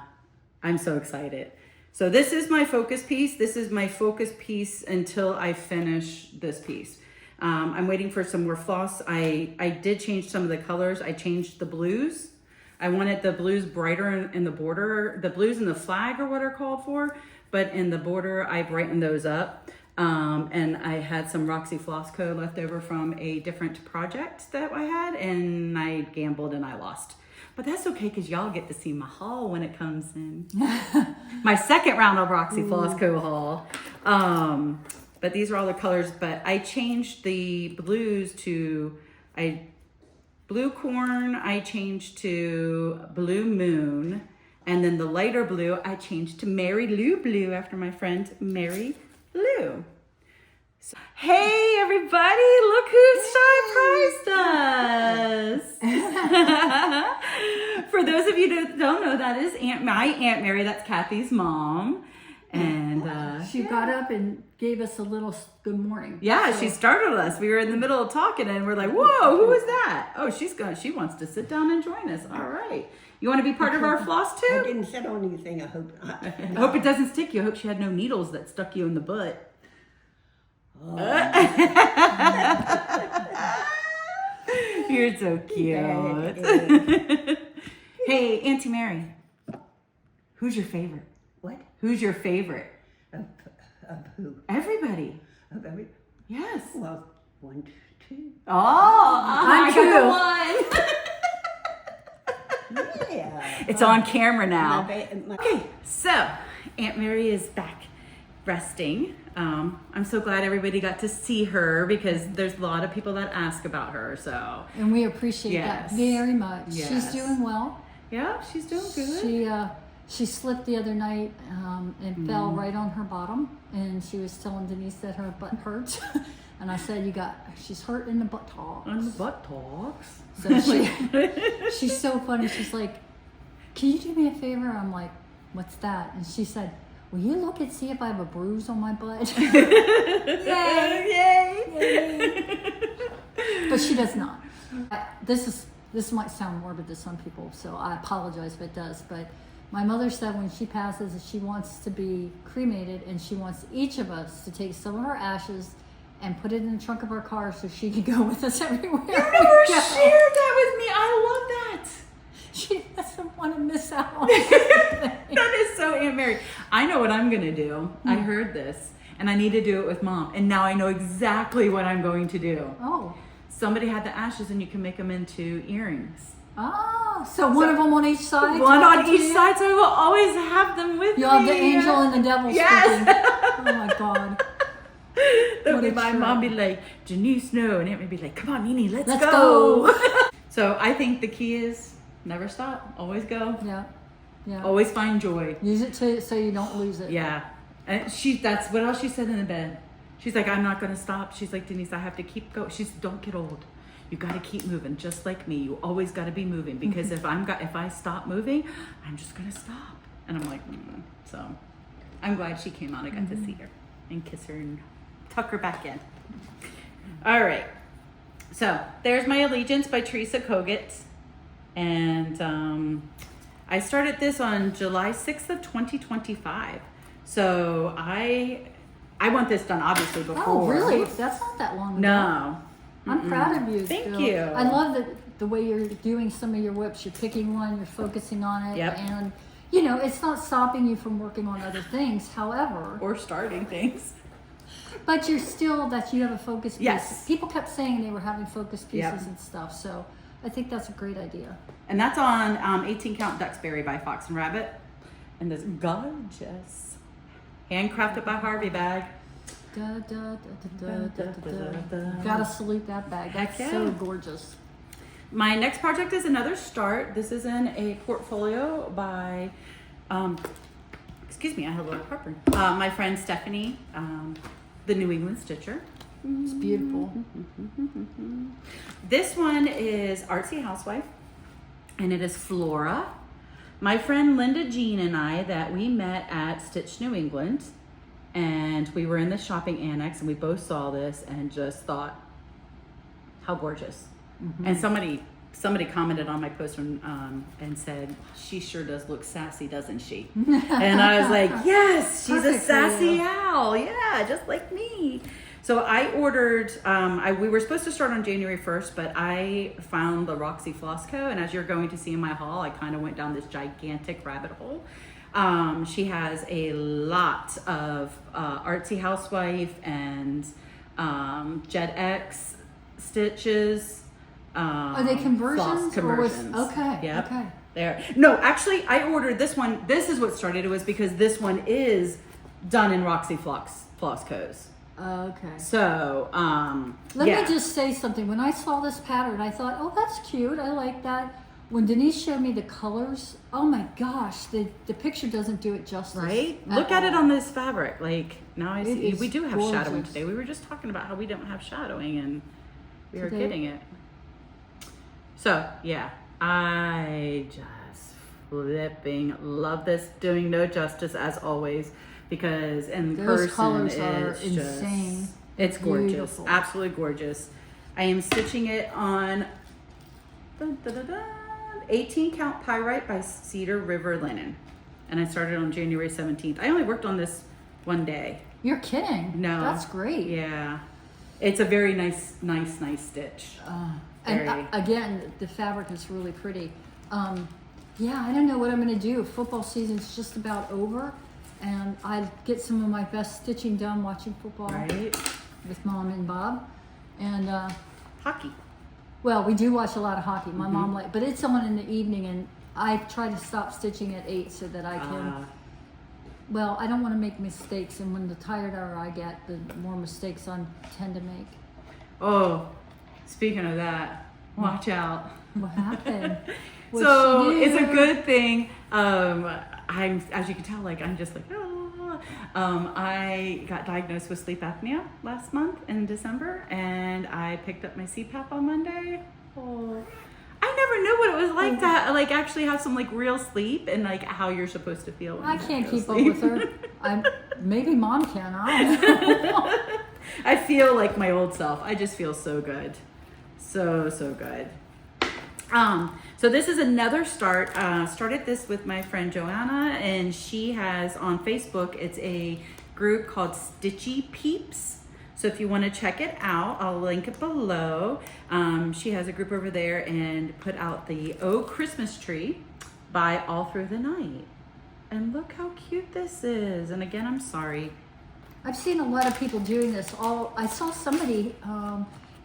I'm so excited. So this is my focus piece. This is my focus piece until I finish this piece. I'm waiting for some more floss. I did change some of the colors. I changed the blues. I wanted the blues brighter in the border. The blues in the flag are what are called for, but in the border, I brightened those up. And I had some Roxy Flossco left over from a different project that I had, and I gambled and I lost. But that's okay, because y'all get to see my haul when it comes in. My second round of Roxy Flossco haul. But these are all the colors, but I changed the blues to blue corn, I changed to blue moon, and then the lighter blue I changed to Mary Lou blue after my friend Mary Lou. So, hey everybody, look who surprised us. For those of you that don't know, that is my Aunt Mary, that's Kathy's mom. And she got up and gave us a little good morning. Yeah, so she startled us. We were in the middle of talking and we're like, whoa, who is that? Oh, she wants to sit down and join us. All right. You want to be part of our floss too? I didn't sit on anything, I hope not. I hope it doesn't stick you. I hope she had no needles that stuck you in the butt. Oh. You're so cute. Hey, Auntie Mary, who's your favorite? What? Who's your favorite? Of who? Everybody. Of every? Yes. Well, 1, 2. Oh, I'm I got one. Yeah. It's on camera now. My Okay, so Aunt Mary is back resting. I'm so glad everybody got to see her because there's a lot of people that ask about her. So And we appreciate Yes. that very much. Yes. She's doing well. yeah, she's doing good. She slipped the other night and fell right on her bottom, and she was telling Denise that her butt hurts. And I said, she's hurt in the buttocks. On the buttocks. So she's so funny. She's like, can you do me a favor? I'm like, what's that? And she said, will you look and see if I have a bruise on my butt? Yay! Yay! But she does not. This might sound morbid to some people, so I apologize if it does, but my mother said when she passes that she wants to be cremated and she wants each of us to take some of her ashes and put it in the trunk of our car so she can go with us everywhere. You never shared that with me. I love that. She doesn't want to miss out on anything. That is so Aunt Mary. I know what I'm going to do. I heard this and I need to do it with Mom. And now I know exactly what I'm going to do. Oh. Somebody had the ashes and you can make them into earrings. Oh, so one of them on each side? One on talking to each you? side, so I will always have them with me. You'll have the angel and the devil Yes. speaking. Oh my God. That'll What be a my trip. mom be like, Janice, no. And Aunt would be like, come on, Nene, let's Let's go. go. So I think the key is never stop. Always go. Yeah. Yeah. Always find joy. Use it so you don't lose it. Yeah. And that's what else she said in the bed. She's like, I'm not going to stop. She's like, Denise, I have to keep going. She's, don't get old. You got to keep moving, just like me. You always got to be moving because if I stop moving, I'm just going to stop. And I'm like, So I'm glad she came out. I got to see her and kiss her and tuck her back in. All right. So there's my Allegiance by Teresa Kogut. And I started this on July 6th of 2025. So I want this done obviously before. Oh, really? That's not that long ago. No. I'm proud of you. Thank Bill. you. I love the way you're doing some of your whips. You're picking one, you're focusing on it. Yep. And, it's not stopping you from working on other things. However, Or starting things. but you have a focus piece. Yes. People kept saying they were having focus pieces Yep. and stuff. So I think that's a great idea. And that's on 18 Count Duxbury by Fox and Rabbit. And this gorgeous Handcrafted by Harvey bag. Da, da, da, da, da, da. Gotta salute that bag. Heck That's yeah. so gorgeous. My next project is another start. This is in a portfolio by, excuse me, I had a little heartburn. My friend Stephanie, the New England Stitcher. It's beautiful. This one is Artsy Housewife, and it is Flora. My friend Linda Jean and I that we met at Stitch New England, and we were in the shopping annex, and we both saw this and just thought, how gorgeous. And somebody commented on my post and said, she sure does look sassy, doesn't she? And I was like, yes, she's Perfect a for sassy you. owl. Yeah, just like me. So I ordered, we were supposed to start on January 1st, but I found the Roxy Floss Co. And as you're going to see in my haul, I kind of went down this gigantic rabbit hole. She has a lot of Artsy Housewife and Jet X stitches. Are they conversions? Floss conversions. Okay. Yep. Okay. There. No, actually, I ordered this one. This is what started. It was because this one is done in Roxy Floss Co's. Okay. So, Let yeah. me just say something. When I saw this pattern, I thought, oh, that's cute. I like that. When Denise showed me the colors, oh my gosh, the picture doesn't do it justice. Right? Look at it on this fabric. Like, now I see. is We do have shadowing gorgeous. today. We were just talking about how we don't have shadowing, and we are Today- getting it. So, yeah. I just flipping love this. Doing no justice, as always, because in Those person, colors are it's insane. Just, it's gorgeous. Beautiful. Absolutely gorgeous. I am stitching it on 18 count pyrite by Cedar River Linen, and I started on January 17th. I only worked on this one day. You're kidding. No, That's great. Yeah, it's a very nice stitch. And Very. again, the fabric is really pretty. Yeah, I don't know what I'm going to do. Football season's just about over, and I get some of my best stitching done watching football Right? with Mom and Bob. And Hockey. well, we do watch a lot of hockey. My mom Mm-hmm. but it's on in the evening, and I try to stop stitching at 8 so that I can. Well, I don't want to make mistakes, and when the tireder I get, the more mistakes I tend to make. Oh, speaking of that, watch out. What happened? What'd So she do? it's a good thing. I'm, as you can tell, like I'm just like, I got diagnosed with sleep apnea last month in December, and I picked up my CPAP on Monday. Oh, I never knew what it was like to like actually have some like real sleep and like how you're supposed to feel. When I you can't go keep up sleep. with her. Maybe Mom can. I don't know. I feel like my old self. I just feel so good. So good. So this is another start. Started this with my friend Joanna, and she has on Facebook, it's a group called Stitchy Peeps. So if you want to check it out, I'll link it below. She has a group over there and put out the Oh Christmas Tree by All Through the Night. And look how cute this is. And again, I'm sorry. I've seen a lot of people doing this. I saw somebody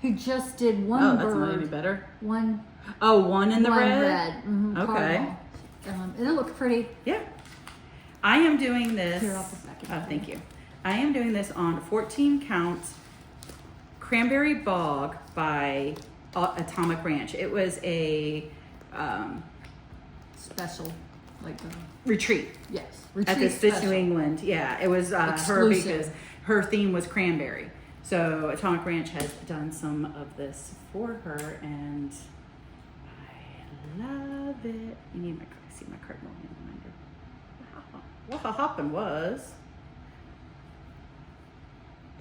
who just did one Oh, that's not any bird, better. one Oh, one in the red? Mhm, Okay. cardinal. And it looked pretty. Yeah. I am doing this. Here, I'll put back in. Oh, thank you. I am doing this on 14 count Cranberry Bog by Atomic Ranch. It was a Special, like retreat yes, at the retreat Stitch New special. England. Yeah, it was her Exclusive. because her theme was cranberry. So Atomic Ranch has done some of this for her, and I love it. You need see my cardinal hand reminder. What happened was,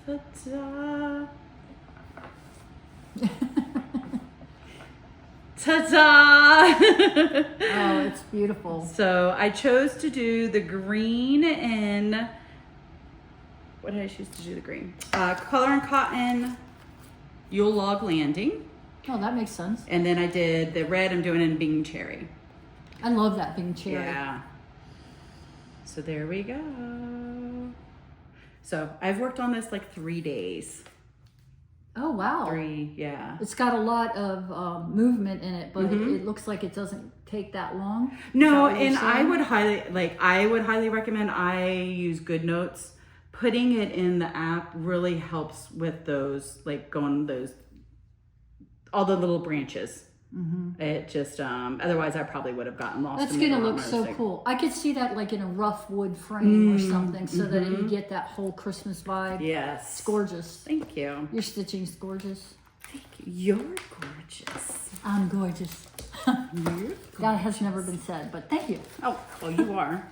ta-da! Ta-da! Oh, it's beautiful. So I chose to do the green and what did I choose to do the green? Color and Cotton Yule Log Landing. Oh, that makes sense. And then I did the red, I'm doing in Bing Cherry. I love that being cherry. Yeah. So there we go. So I've worked on this like 3 days. Oh, wow. 3, yeah. It's got a lot of movement in it, but it looks like it doesn't take that long. No, Is that what you're and I saying? would highly recommend, I use GoodNotes. Putting it in the app really helps with those, like going those, all the little branches. It just, otherwise I probably would have gotten lost. That's in the gonna middle look of so my cool. I could see that like in a rough wood frame or something, so that you get that whole Christmas vibe. Yes. It's gorgeous. Thank you. Your stitching's gorgeous. Thank you. You're gorgeous. I'm gorgeous. You're That has never been said, but thank you. Oh, well, you are.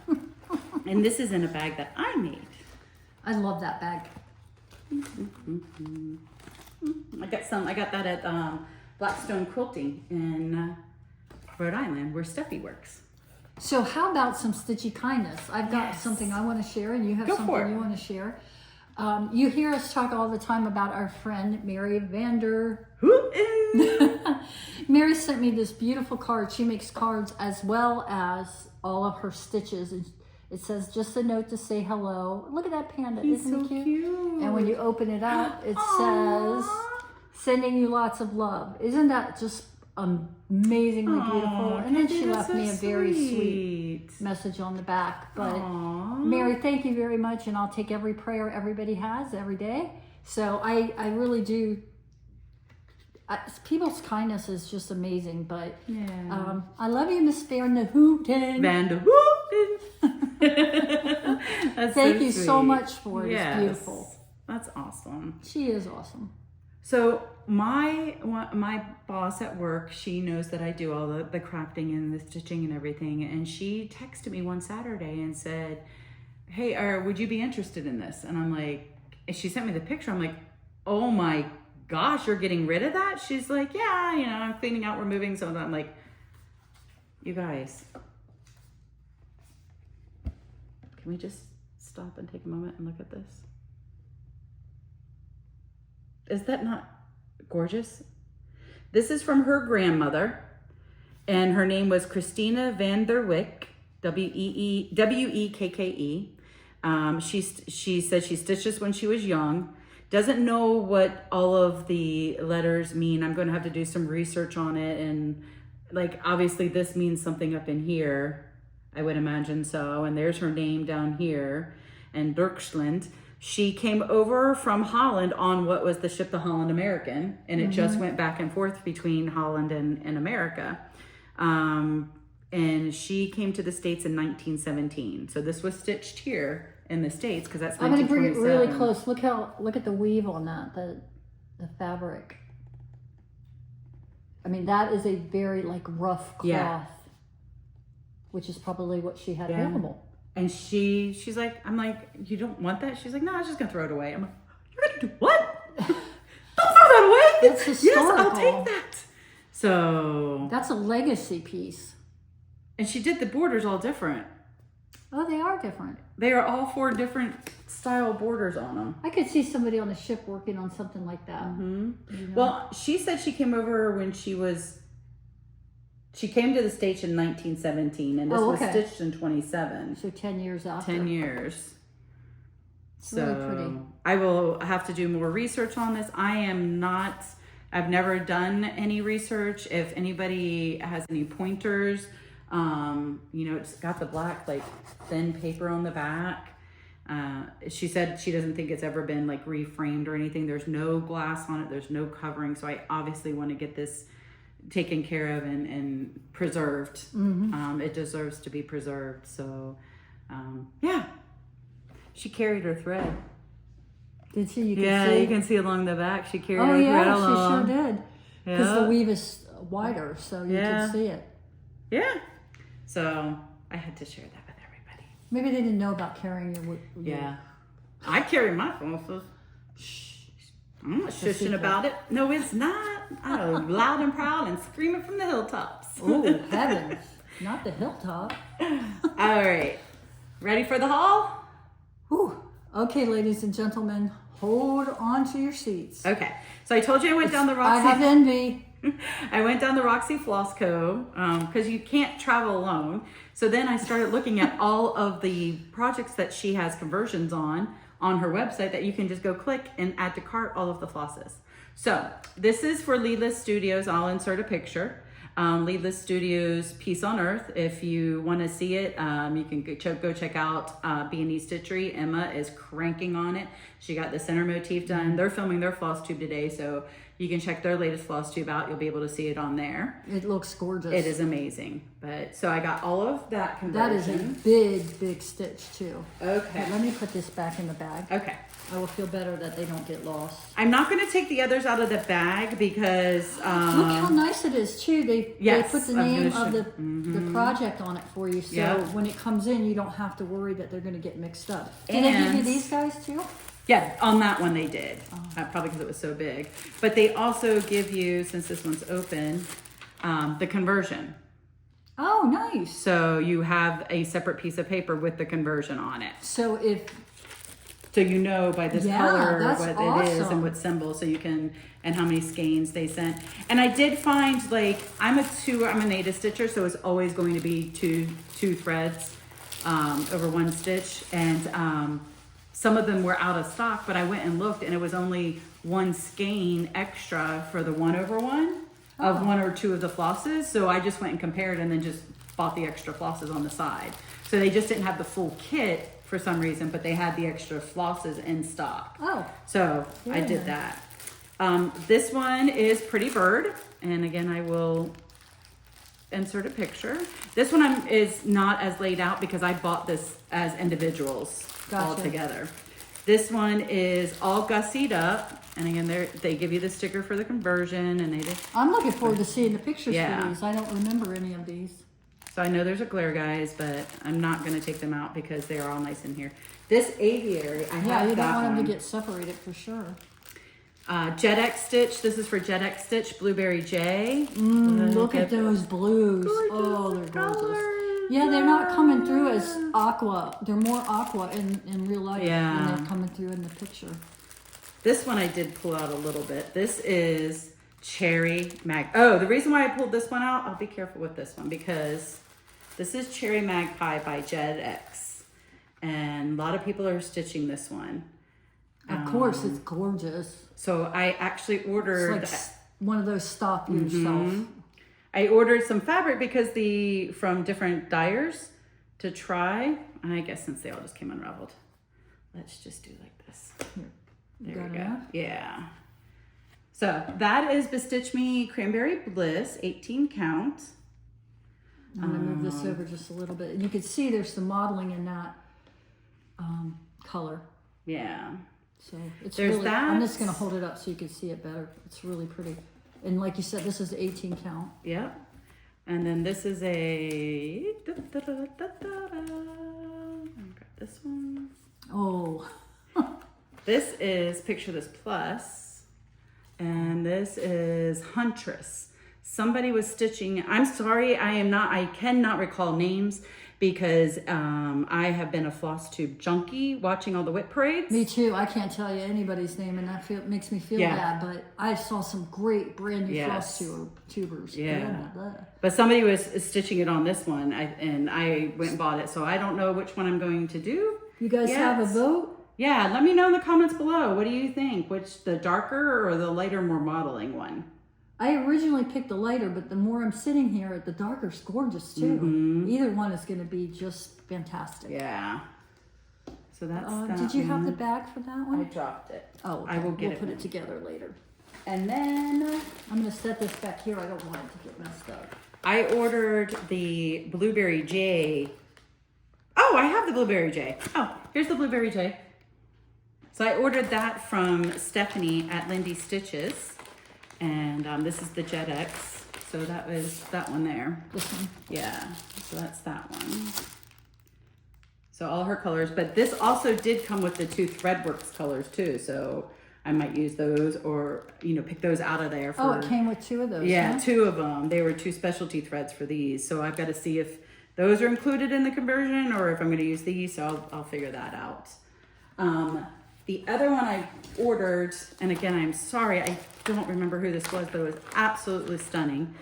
And this is in a bag that I made. I love that bag. I got that at Blackstone Quilting in Rhode Island, where Steffi works. So how about some stitchy kindness? I've got Yes. something I want to share, and you have Go for something it. you want to share. You hear us talk all the time about our friend Mary Vander. Mary sent me this beautiful card. She makes cards as well as all of her stitches. And it says, just a note to say hello. Look at that panda. Isn't so it cute? cute. And when you open it up, it Aww. says, sending you lots of love. Isn't that just amazingly beautiful? And then she left me a very sweet message on the back. But Aww. Mary, thank you very much. And I'll take every prayer everybody has every day. So I really do. People's kindness is just amazing. But Yeah. I love you, Miss Vanderhooten. Thank you so much for it. It's beautiful. That's awesome. She is awesome. So my boss at work, she knows that I do all the crafting and the stitching and everything. And she texted me one Saturday and said, hey, would you be interested in this? And I'm like, and she sent me the picture. I'm like, oh my gosh, you're getting rid of that? She's like, yeah, I'm cleaning out, we're moving. So I'm like, you guys, can we just stop and take a moment and look at this? Is that not gorgeous? This is from her grandmother, and her name was Christina van der Wyck, W-E-K-K-E. She said she stitched this when she was young. Doesn't know what all of the letters mean. I'm going to have to do some research on it, and like obviously this means something up in here, I would imagine so. And there's her name down here, and Deutschland. She came over from Holland on what was the ship, the Holland American, and it just went back and forth between Holland and America. And she came to the States in 1917. So this was stitched here in the States because that's I'm going to bring it 1927. really close. Look at the weave on that, the fabric. I mean, that is a very like rough cloth, which is probably what she had available. And she's like, I'm like, you don't want that? She's like, no, I was just gonna throw it away. I'm like, you're gonna do what? Don't throw that away. It's historical. Yes, I'll take that. So That's a legacy piece. and she did the borders all different. Oh, they are different. They are all 4 different style borders on them. I could see somebody on the ship working on something like that. Well, she said she came over when she came to the States in 1917, and this was stitched in 27. So 10 years after. 10 years. It's really pretty. I will have to do more research on this. I've never done any research. If anybody has any pointers, it's got the black, like thin paper on the back. She said she doesn't think it's ever been like reframed or anything. There's no glass on it. There's no covering. So I obviously want to get this taken care of and preserved. It deserves to be preserved. So, she carried her thread. Did she? You can Yeah, see. you can see along the back. She carried her Oh thread yeah, along. she sure did. Because Yeah. the weave is wider, so you can see it. Yeah. So I had to share that with everybody. Maybe they didn't know about carrying your weave. Yeah. I carry my phone, so I'm not shushing secret. about it. No, it's not. I'm loud and proud and screaming from the hilltops. Oh, heavens. Not the hilltop. All right. Ready for the haul? Whew. Okay, ladies and gentlemen, hold on to your seats. Okay. So I told you I went down the I have Roxy. envy. I went down the Roxy Floss Co. Because you can't travel alone. So then I started looking at all of the projects that she has conversions on her website that you can just go click and add to cart all of the flosses. So this is for Leadless Studios. I'll insert a picture. Leadless Studios Peace on Earth. If you want to see it, you can go check out B&E Stitchery. Emma is cranking on it. She got the center motif done. They're filming their floss tube today, so You can check their latest floss tube out. You'll be able to see it on there. It looks gorgeous. It is amazing. But so I got all of that That is conversion. a big, big stitch too. Okay. But let me put this back in the bag. Okay. I will feel better that they don't get lost. I'm not going to take the others out of the bag because Look how nice it is too. They yes, put the I was name gonna of show- the project on it for you, so Yep. when it comes in, you don't have to worry that they're going to get mixed up. Did they give you And- these guys too? yeah, on that one they did. Probably because it was so big. But they also give you, since this one's open, the conversion. Oh, nice. So you have a separate piece of paper with the conversion on it. So So you know by this Yeah, color that's what it is awesome. and what symbol, so you can, and how many skeins they sent. And I did find, like, I'm a native stitcher, so it's always going to be two threads over one stitch. And some of them were out of stock, but I went and looked and it was only one skein extra for the 1/1 of one or two of the flosses. So I just went and compared and then just bought the extra flosses on the side. So they just didn't have the full kit for some reason, but they had the extra flosses in stock. Oh. So I Very did that. This one is Pretty Bird. And again, I will insert a picture. This one is not as laid out because I bought this as individuals all Gotcha. together. This one is all gussied up. And again, they give you the sticker for the conversion and they did. I'm looking forward to seeing the pictures Yeah. for these. I don't remember any of these. So I know there's a glare, guys, but I'm not going to take them out because they are all nice in here. This aviary, I Yeah, have you that don't want one. them to get separated for sure. Jet X Stitch. This is for Jet X Stitch Blueberry J. Look at those blues. Gorgeous Oh, they're gorgeous. colors. Yeah, they're not coming through as aqua. They're more aqua in real life Yeah. than they're coming through in the picture. This one I did pull out a little bit. This is Cherry Mag. Oh, the reason why I pulled this one out, I'll be careful with this one because this is Cherry Magpie by Jet X. And a lot of people are stitching this one. Of course, it's gorgeous. So I actually ordered... It's like one of those stop yourself. I ordered some fabric because from different dyers to try. And I guess since they all just came unraveled, let's just do like this. There Got we go. enough? Yeah. So that is Bestitch Me Cranberry Bliss, 18 count. I'm gonna move this over just a little bit. You can see there's some modeling in that color. Yeah. So it's There's really, that. I'm just gonna hold it up so you can see it better. It's really pretty. And like you said, this is 18 count. Yep. And then this is a... I've got this one. Oh, This is Picture This Plus, and this is Huntress. Somebody was stitching, I'm sorry, I cannot recall names because I have been a floss tube junkie watching all the whip parades. me too. I can't tell you anybody's name, and that makes me feel Yeah. bad. But I saw some great brand new Yes. floss tubers. Yeah. Blah, blah, blah. But somebody was stitching it on this one, and I went and bought it, so I don't know which one I'm going to do. You guys have a Yes. vote? Yeah, let me know in the comments below. What do you think? Which, the darker or the lighter, more modeling one? I originally picked the lighter, but the more I'm sitting here, the darker's gorgeous too. Either one is going to be just fantastic. Yeah. So that's that Did you have the one. bag for that I one? dropped it. Oh, okay. I will get we'll it put when- it together later. And then I'm going to set this back here. I don't want it to get messed up. I ordered the Blueberry J. Oh, I have the Blueberry J. Oh, here's the Blueberry J. So I ordered that from Stephanie at Lindy Stitches. And this is the Jet X. So that was that one there. This one. Yeah, so that's that one. So all her colors, but this also did come with the two Threadworks colors too. So I might use those or, pick those out of there. Oh, it came with two of those. Yeah, huh? two of them. They were two specialty threads for these. So I've got to see if those are included in the conversion or if I'm going to use these. So I'll figure that out. The other one I ordered, and again, I'm sorry, I don't remember who this was, but it was absolutely stunning.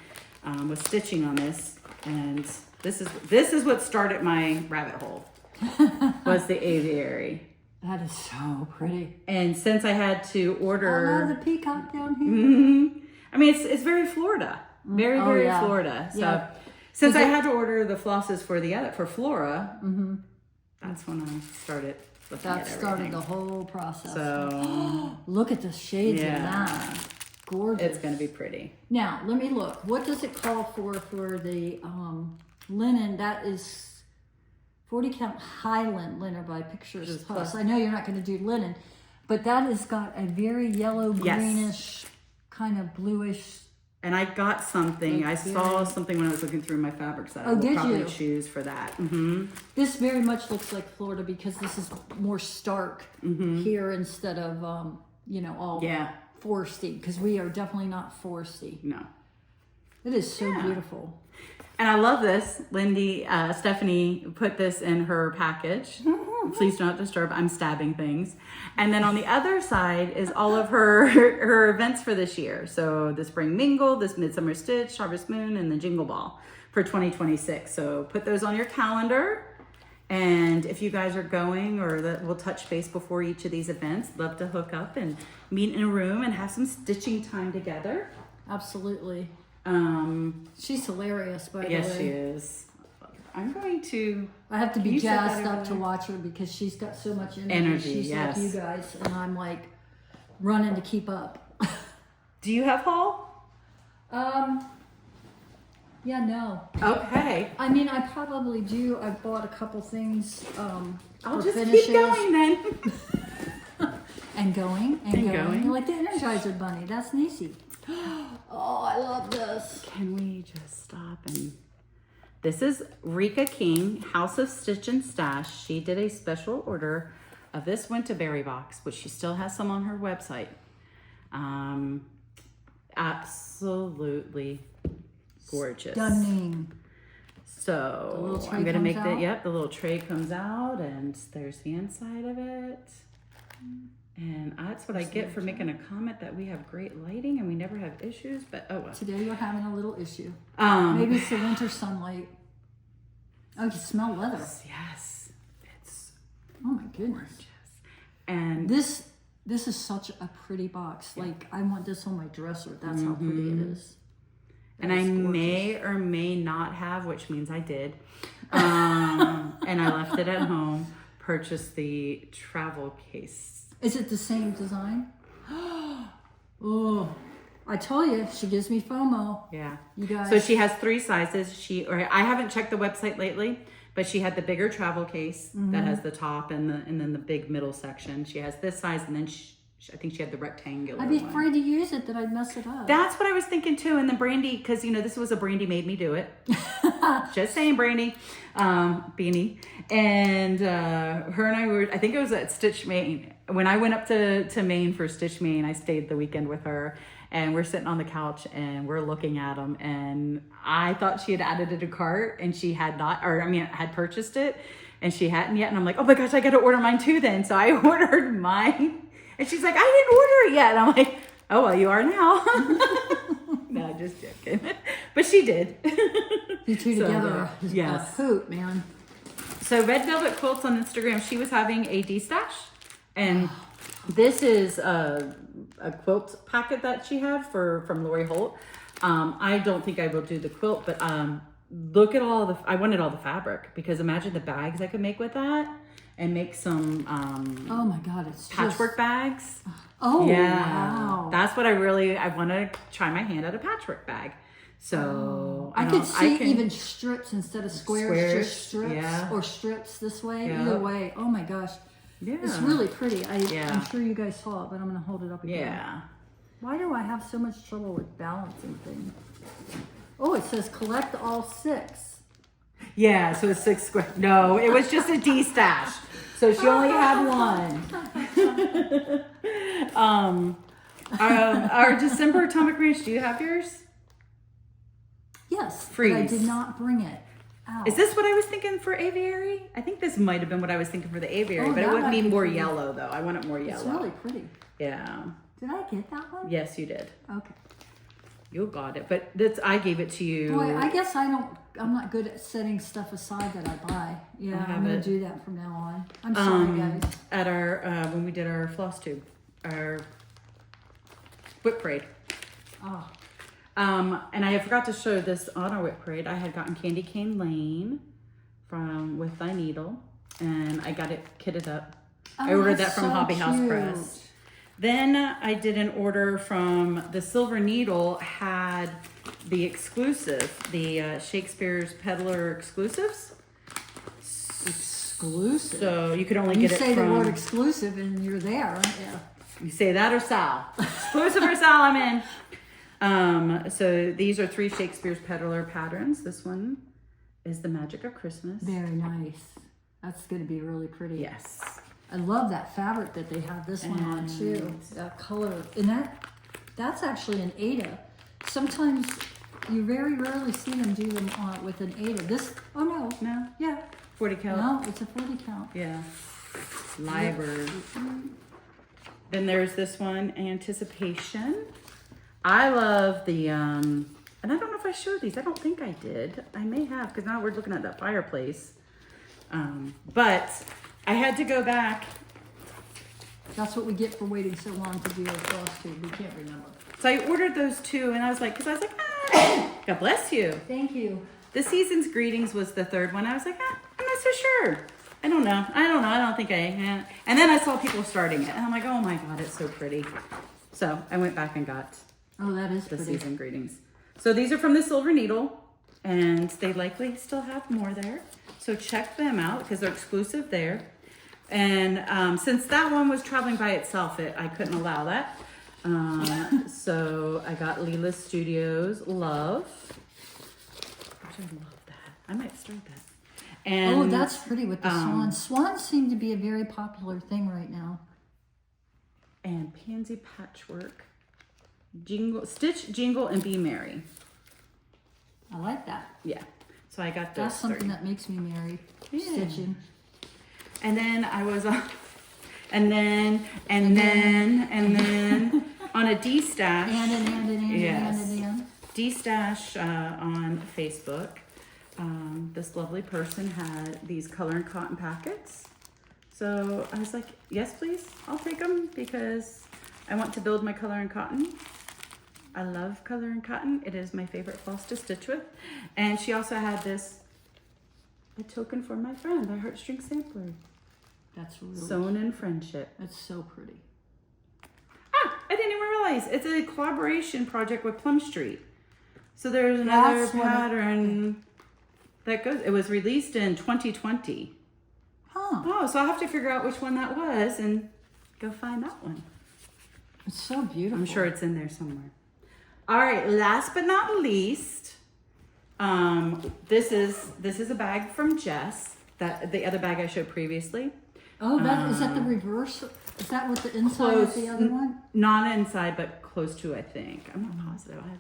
Was stitching on this, and this is what started my rabbit hole. Was the aviary. That is so pretty. And since I had to order, I love the peacock down here. I mean, it's very Florida, very Oh, very yeah. Florida. So Yeah. since I had to order the flosses for Flora, that's when I started looking That at started everything. the whole process. So Look at the shades in yeah, that. gorgeous. It's going to be pretty. Now, let me look. What does it call for the linen? That is 40 count Highland linen by Pictures Plus. I know you're not going to do linen, but that has got a very yellow, greenish, kind of bluish. And I got something. I saw something when I was looking through my fabrics that I will probably choose for that. This very much looks like Florida because this is more stark here instead of, you know, all foresty, because we are definitely not foresty. No. It is so beautiful. And I love this. Stephanie put this in her package. Please do not disturb. I'm stabbing things. And then on the other side is all of her events for this year. So the Spring Mingle, this Midsummer Stitch, Harvest Moon, and the Jingle Ball for 2026. So put those on your calendar. And if you guys are going, or that we'll touch base before each of these events, love to hook up and meet in a room and have some stitching time together. Absolutely. She's hilarious, by the way. Yes, she is. I'm going to... I have to be jazzed up to watch her because she's got so much energy. She's like you guys, and I'm like running to keep up. Do you have haul? Yeah, no. Okay. I mean, I probably do. I bought a couple things. I'll just finishes. keep going then. and going. You're like the Energizer Bunny. That's Nisi. Oh, I love this. Can we just stop and... This is Rika King, House of Stitch and Stash. She did a special order of this Winterbury box, which she still has some on her website. Absolutely gorgeous. Stunning. So I'm gonna make the little tray comes out, and there's the inside of it. And that's what I get for making a comment that we have great lighting and we never have issues, but oh well. Today you're having a little issue. Maybe it's the winter sunlight. Oh, you smell leather. Yes. It's oh my goodness. Gorgeous. And this is such a pretty box. Like I want this on my dresser. That's how pretty it is. And I may or may not have, which means I did. And I left it at home, purchased the travel case. Is it the same design? Oh, I told you, she gives me FOMO. Yeah. You guys. So she has 3 sizes. I haven't checked the website lately, but she had the bigger travel case that has the top and then the big middle section. She has this size, and then I think she had the rectangular I'd be one. afraid to use it that I'd mess it up. That's what I was thinking too. And then Brandy, because this was a Brandy made me do it. Just saying, Brandy, Beanie. And her and I were, I think it was at Stitch Maine. When I went up to Maine for Stitch Maine, I stayed the weekend with her. And we're sitting on the couch and we're looking at them. And I thought she had added it to cart and she had not, had purchased it and she hadn't yet. And I'm like, oh my gosh, I got to order mine too then. So I ordered mine. And she's like, I didn't order it yet. And I'm like, oh, well, you are now. No, just joking. But she did. You two together. Yes. A hoot, man. So Red Velvet Quilts on Instagram, she was having a D-stash. And this is a quilt packet that she had from Lori Holt. I don't think I will do the quilt, but look at I wanted all the fabric, because imagine the bags I could make with that. And make some oh my god, it's patchwork bags. Oh yeah, wow. That's what I want to try my hand at a patchwork bag. So I could see even strips instead of squares, just strips or strips this way. Yeah. Either way, oh my gosh, it's really pretty. I'm sure you guys saw it, but I'm gonna hold it up again. Yeah. Why do I have so much trouble with balancing things? Oh, it says collect all 6. Yeah, so it's 6 square. No, it was just a D-stash. So she only had one. Our December Atomic Ranch, do you have yours? Yes, Freeze. but I did not bring it out. Is this what I was thinking for aviary? I think this might have been what I was thinking for the aviary, but it would be more yellow though. I want it more yellow. It's really pretty. Yeah. Did I get that one? Yes, you did. Okay. You got it, but I gave it to you. Boy, I guess I'm not good at setting stuff aside that I buy. Yeah, I'm going to do that from now on. I'm sorry, guys. At our, when we did our Flosstube, our whip parade. Oh. And I forgot to show this on our whip parade. I had gotten Candy Cane Lane with Thy Needle, and I got it kitted up. Oh, I ordered that that's from so Hobby House cute. Press. Then I did an order from the Silver Needle, had the exclusive, the Shakespeare's Peddler exclusives. Exclusive. So you could only You get it say the word from, exclusive and you're there. Yeah. you say that or Sal. Exclusive or Sal, I'm in. So these are 3 Shakespeare's Peddler patterns. This one is The Magic of Christmas. Very nice. That's going to be really pretty. Yes. I love that fabric that they have this one on too. That color. And that's actually an Ada. Sometimes you very rarely see them do them with an Ada. This, oh no. No? Yeah. 40 count? No, it's a 40 count. Yeah. Liber. Then there's this one, Anticipation. I love the, and I don't know if I showed these. I don't think I did. I may have, because now we're looking at that fireplace. But I had to go back. That's what we get for waiting so long to do a Flosstube. We can't remember. So I ordered those 2, and I was like, God bless you. Thank you. The Season's Greetings was the 3rd one. I was like, I'm not so sure. I don't know. I don't think I. And then I saw people starting it, and I'm like, oh my God, it's so pretty. So I went back and got Oh, that is the pretty. Season Greetings. So these are from the Silver Needle, and they likely still have more there. So check them out because they're exclusive there. And since that one was traveling by itself, I couldn't allow that. So I got Leela Studios Love. I love that. I might start that. And, Oh, that's pretty with the swans. Swans seem to be a very popular thing right now. And Pansy Patchwork. Jingle, Stitch, Jingle, and Be Merry. I like that. Yeah. So I got those. That's something 30. that makes me merry. Yeah. Stitching. And then I was on, and then on a D-Stash. And. D-Stash on Facebook. This lovely person had these color and cotton packets. So I was like, yes, please, I'll take them because I want to build my color and cotton. I love color and cotton. It is my favorite floss to stitch with. And she also had this, a token for my friend, a heartstring sampler. That's really Sewn in Friendship. That's so pretty. Ah, I didn't even realize. It's a collaboration project with Plum Street. So there's another That's what pattern that goes, it was released in 2020. Huh. Oh, so I'll have to figure out which one that was and go find that one. It's so beautiful. I'm sure it's in there somewhere. All right, last but not least, this is a bag from Jess. That the other bag I showed previously. Oh, is that the reverse? Is that what the inside of the other one? Not inside, but close to, I think. I'm not positive. I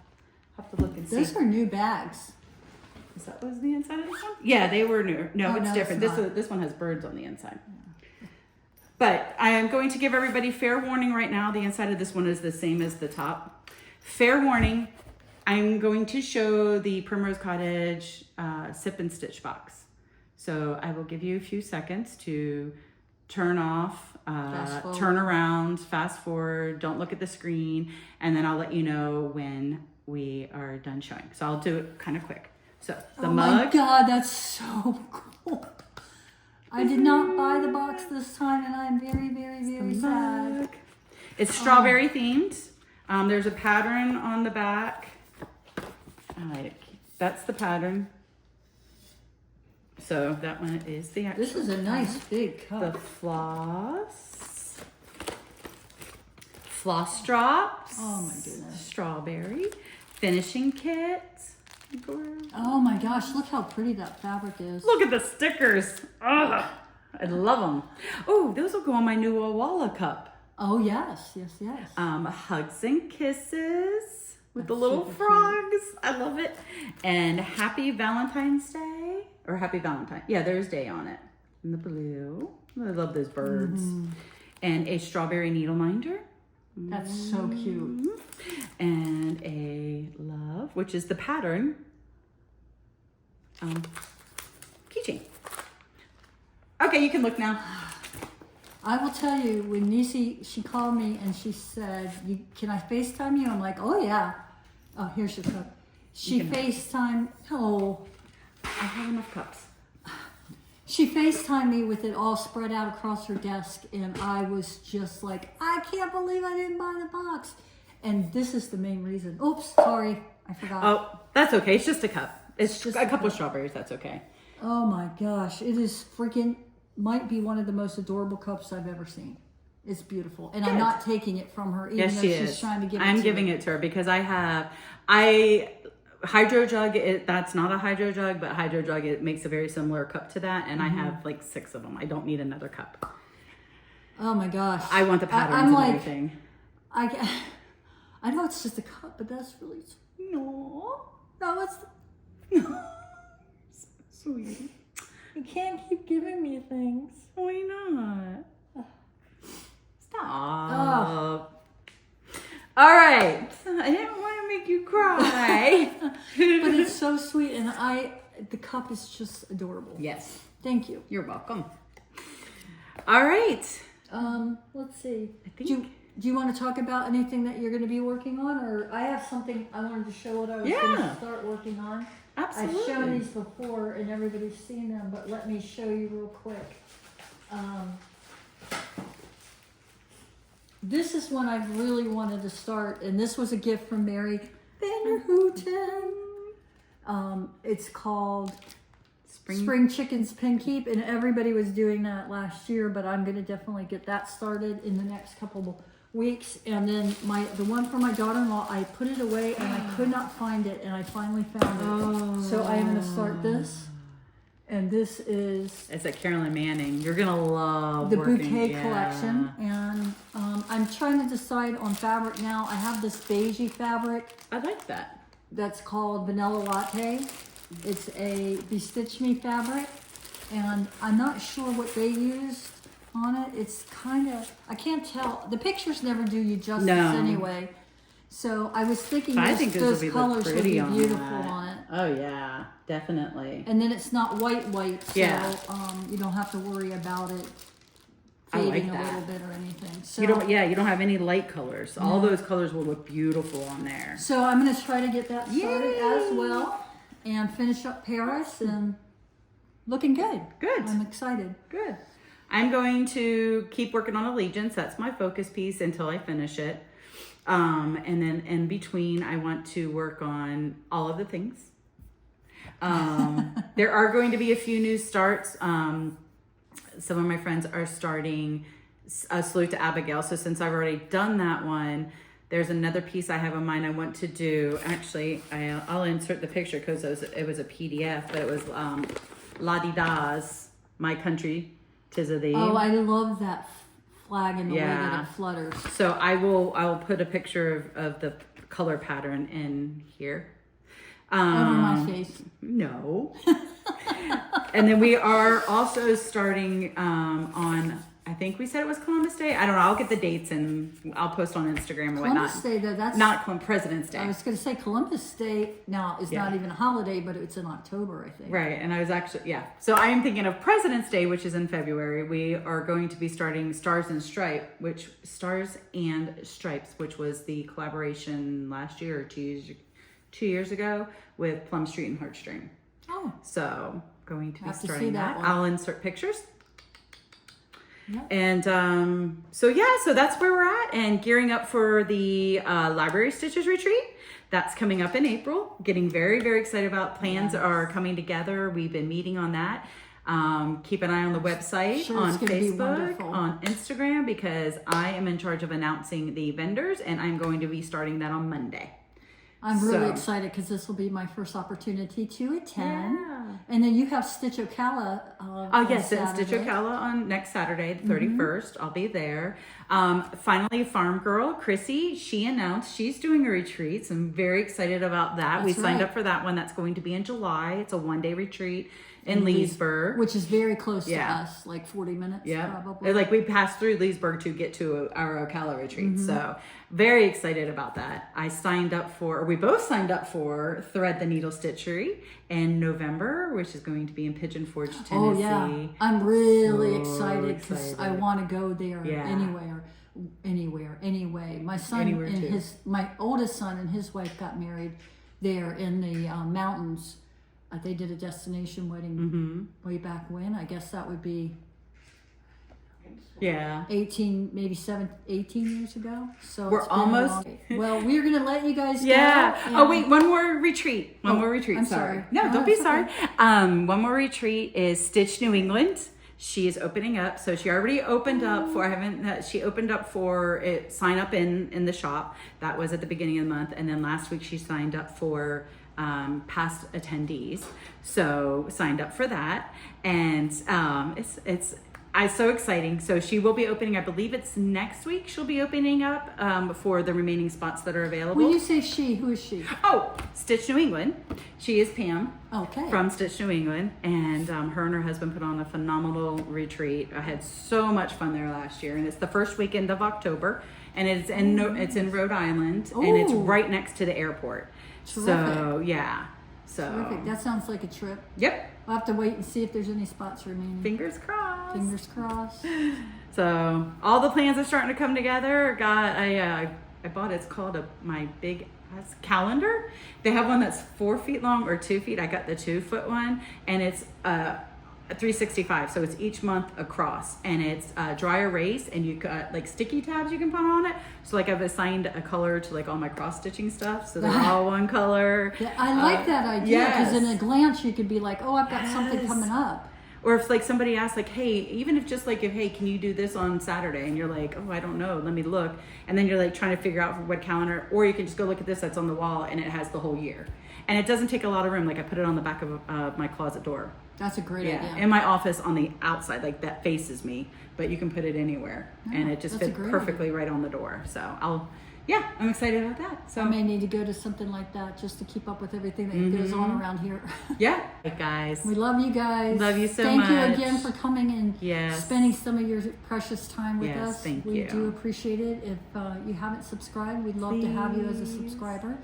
have to look and see. Those are new bags. Is that was the inside of this one? Yeah, they were new. No, Oh, it's no, different. it's not. This one has birds on the inside. But I am going to give everybody fair warning right now. The inside of this one is the same as the top. Fair warning. I'm going to show the Primrose Cottage Sip and Stitch box. So I will give you a few seconds to turn off, turn around, fast forward, don't look at the screen, and then I'll let you know when we are done showing. So I'll do it kind of quick. So the mug. Oh my God, that's so cool. I did not buy the box this time and I'm very, very, very sad. It's strawberry themed. There's a pattern on the back. That's the pattern. So that one is the actual. This is a nice big cup. The floss drops. Oh my goodness. Strawberry finishing kit. Oh my gosh, look how pretty that fabric is. Look at the stickers. Ugh, I love them. Oh, those will go on my new Ocala cup. Oh yes, yes, yes. Hugs and kisses with That's the little super frogs. I love it. And happy Valentine's Day. Or happy Valentine. Yeah, there's day on it. In the blue. I love those birds. Mm-hmm. And a strawberry needle minder. That's so cute. And a love, which is the pattern. Keychain. Okay, you can look now. I will tell you, when Nisi, she called me and she said, can I FaceTime you? I'm like, oh yeah. Oh, here's your cup. She FaceTimed, oh. I have enough cups. She FaceTimed me with it all spread out across her desk, and I was just like, I can't believe I didn't buy the box. And this is the main reason. Oops, sorry, I forgot. Oh, that's okay. It's just a cup. It's just a couple cup. of strawberries. That's okay. Oh my gosh, it is freaking, might be one of the most adorable cups I've ever seen. It's beautiful. And I'm not taking it from her, even Yes, though she she's is. trying to give it I'm to giving me. it to her because Hydro Jug, that's not a Hydro Jug, but Hydro Jug, it makes a very similar cup to that. And I have like 6 of them. I don't need another cup. Oh my gosh. I want the patterns I'm and like, everything. I know it's just a cup, but that's really sweet. No. No, it's, Sweet. you can't keep giving me things. Why not? Stop. Oh. All right. I didn't want to make you cry. But it's so sweet, and the cup is just adorable. Yes. Thank you. You're welcome. All right. Let's see. I think. Do you want to talk about anything that you're going to be working on, or I have something I wanted to show what I was going to start working on. Absolutely. I've shown these before, and everybody's seen them, but let me show you real quick. This is one I've really wanted to start, and this was a gift from Mary Vanderhooten. It's called Spring Chickens Pin Keep, and everybody was doing that last year, but I'm going to definitely get that started in the next couple weeks. And then the one for my daughter-in-law, I put it away and I could not find it, and I finally found it. So I am going to start this. And this is It's at Carolyn Manning. You're gonna love the working, bouquet collection, and I'm trying to decide on fabric now. I have this beigey fabric I like that. that's called Vanilla Latte. It's a Bestitch Me fabric, and I'm not sure what they used on it. It's kind of, I can't tell. The pictures never do you justice anyway. So I was thinking I think those look colors would pretty be on beautiful that. on it. Oh yeah, definitely. And then it's not white, so Yeah. you don't have to worry about it I like fading a that. little bit or anything. So You don't have any light colors. All those colors will look beautiful on there. So I'm going to try to get that started as well, and finish up Paris, and looking good. Good. I'm excited. Good. I'm going to keep working on Allegiance. That's my focus piece until I finish it. And then in between, I want to work on all of the things. There are going to be a few new starts. Some of my friends are starting a Salute to Abigail. So since I've already done that one, there's another piece I have in mind I want to do. Actually, I'll insert the picture because it was a PDF, but it was La Di Da's My Country, 'Tis of Thee. Oh, I love that flag and the way that Yeah. it flutters. So I will put a picture of the color pattern in here. Over my face. No. And then we are also starting on, I think we said it was Columbus Day. I don't know. I'll get the dates and I'll post on Instagram and whatnot. Columbus Day, though, that's... Not President's Day. I was going to say Columbus Day now is not even a holiday, but it's in October, I think. Right, and I was actually, so I am thinking of President's Day, which is in February. We are going to be starting Stars and Stripes, which was the collaboration last year or 2 years ago with Plum Street and Heartstring. Oh. So going to be Have to see starting that that. one. I'll insert pictures. Yeah. And so that's where we're at, and gearing up for the Library Stitches Retreat. That's coming up in April. Getting very, very excited about. Plans are coming together. We've been meeting on that. Keep an eye on the website, Sure, on it's gonna be Facebook, wonderful. on Instagram, because I am in charge of announcing the vendors, and I'm going to be starting that on Monday. I'm really So- excited because this will be my first opportunity to attend. Yeah. And then you have Stitch Ocala. Oh yes, and Stitch Saturday. Ocala on next Saturday, the 31st. I'll be there. Finally, Farm Girl Chrissy, she announced she's doing a retreat. So I'm very excited about that. We That's signed right. up for that one. That's going to be in July. It's a 1-day retreat in Leesburg. Which is very close to Yeah. us, like 40 minutes Yeah, probably. like we passed through Leesburg to get to our Ocala retreat. So very excited about that. We both signed up for Thread the Needle Stitchery in November, which is going to be in Pigeon Forge, Tennessee. Oh yeah, I'm really So excited because I excited. want to go there Yeah. anyway. My son Anywhere and too. my oldest son and his wife got married there in the mountains they did a destination wedding way back when. I guess that would be Yeah. 18, maybe 18 years ago. So We're it's been a almost- long- well, we're going to let you guys Yeah. go. Oh, and- wait, one more retreat. One more retreat. I'm sorry. sorry. No, No, don't be it's sorry. okay. One more retreat is Stitch New England. She is opening up. So she already opened up for, she opened up for it, sign up in the shop. That was at the beginning of the month. And then last week she signed up for past attendees. So signed up for that. And it's so exciting. So she will be opening, I believe it's next week, she'll be opening up for the remaining spots that are available. When you say she, who is she? Oh, Stitch New England. She is Pam Okay. from Stitch New England. And her and her husband put on a phenomenal retreat. I had so much fun there last year. And it's the first weekend of October. And it's in Rhode Island. And it's Ooh. right next to the airport. So, Terrific. yeah. So, Terrific. That sounds like a trip. yep. I'll have to wait and see if there's any spots remaining. Fingers crossed. Fingers crossed. So all the plans are starting to come together. I bought, it's called my big calendar. They have one that's 4 feet long or 2 feet. I got the 2 foot one, and it's 365. So it's each month across, and it's dry erase, and you got like sticky tabs you can put on it. So like I've assigned a color to like all my cross stitching stuff, so they're all one color. Yeah, I like that idea because yes. in a glance you could be like, oh, I've got something coming up. Or if like somebody asks like, hey, even if just like if, hey, can you do this on Saturday? And you're like, oh, I don't know, let me look. And then you're like trying to figure out what calendar, or you can just go look at this that's on the wall and it has the whole year. And it doesn't take a lot of room. Like I put it on the back of my closet door. That's a great idea. In my office on the outside, like that faces me, but you can put it anywhere. And it just that's a fits great perfectly right on the door. So I'm excited about that. So I may need to go to something like that just to keep up with everything that goes on around here. yeah, hey guys. We love you guys. Love you so Thank much. you again for coming and Yes. spending some of your precious time with Yes, us. thank we you. do appreciate it. If you haven't subscribed, we'd love to have you as a subscriber.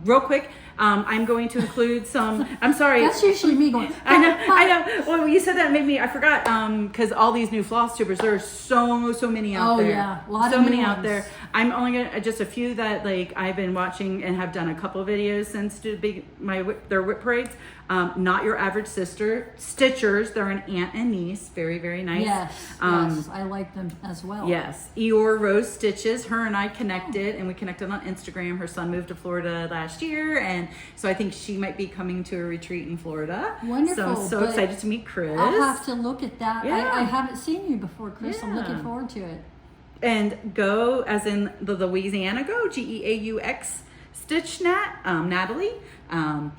Real quick, I'm going to include some. I'm sorry. That's usually me going. I know. Well, you said that made me. I forgot. Because all these new Flosstubers, there are so many out there. Oh yeah, a lot so of new many out ones. there. I'm only gonna just a few that like I've been watching and have done a couple videos since their whip parades. Not your average stitchers. They're an aunt and niece. Very nice. Yes, yes, I like them as well. Yes, Eeyore Rose Stitches. Her and I connected, and we connected on Instagram. Her son moved to Florida last year, and so I think she might be coming to a retreat in Florida. Wonderful. So I'm so but excited to meet Chris. I'll have to look at that. Yeah. I haven't seen you before, Chris. I'm looking Yeah. forward to it. And Go, as in the Louisiana Go, Geaux Stitch Nat, Natalie.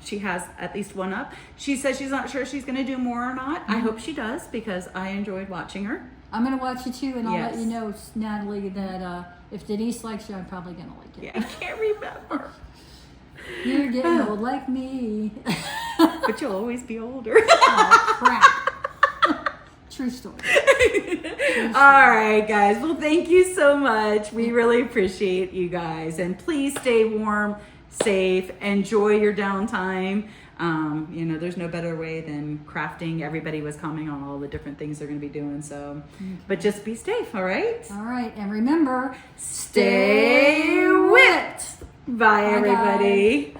She has at least one up. She says she's not sure if she's going to do more or not. I hope she does because I enjoyed watching her. I'm going to watch you too, and I'll let Yes. you know, Natalie, that if Denise likes you, I'm probably going to like you. Yeah, I can't remember. You're getting old like me. But you'll always be older. Oh, crap. True story. All right, guys. Well, thank you so much. We really appreciate you guys. And please stay warm, safe, enjoy your downtime. There's no better way than crafting. Everybody was commenting on all the different things they're going to be doing. So, but just be safe, all right? All right, and remember, Stay whipped. Bye, Bye, everybody.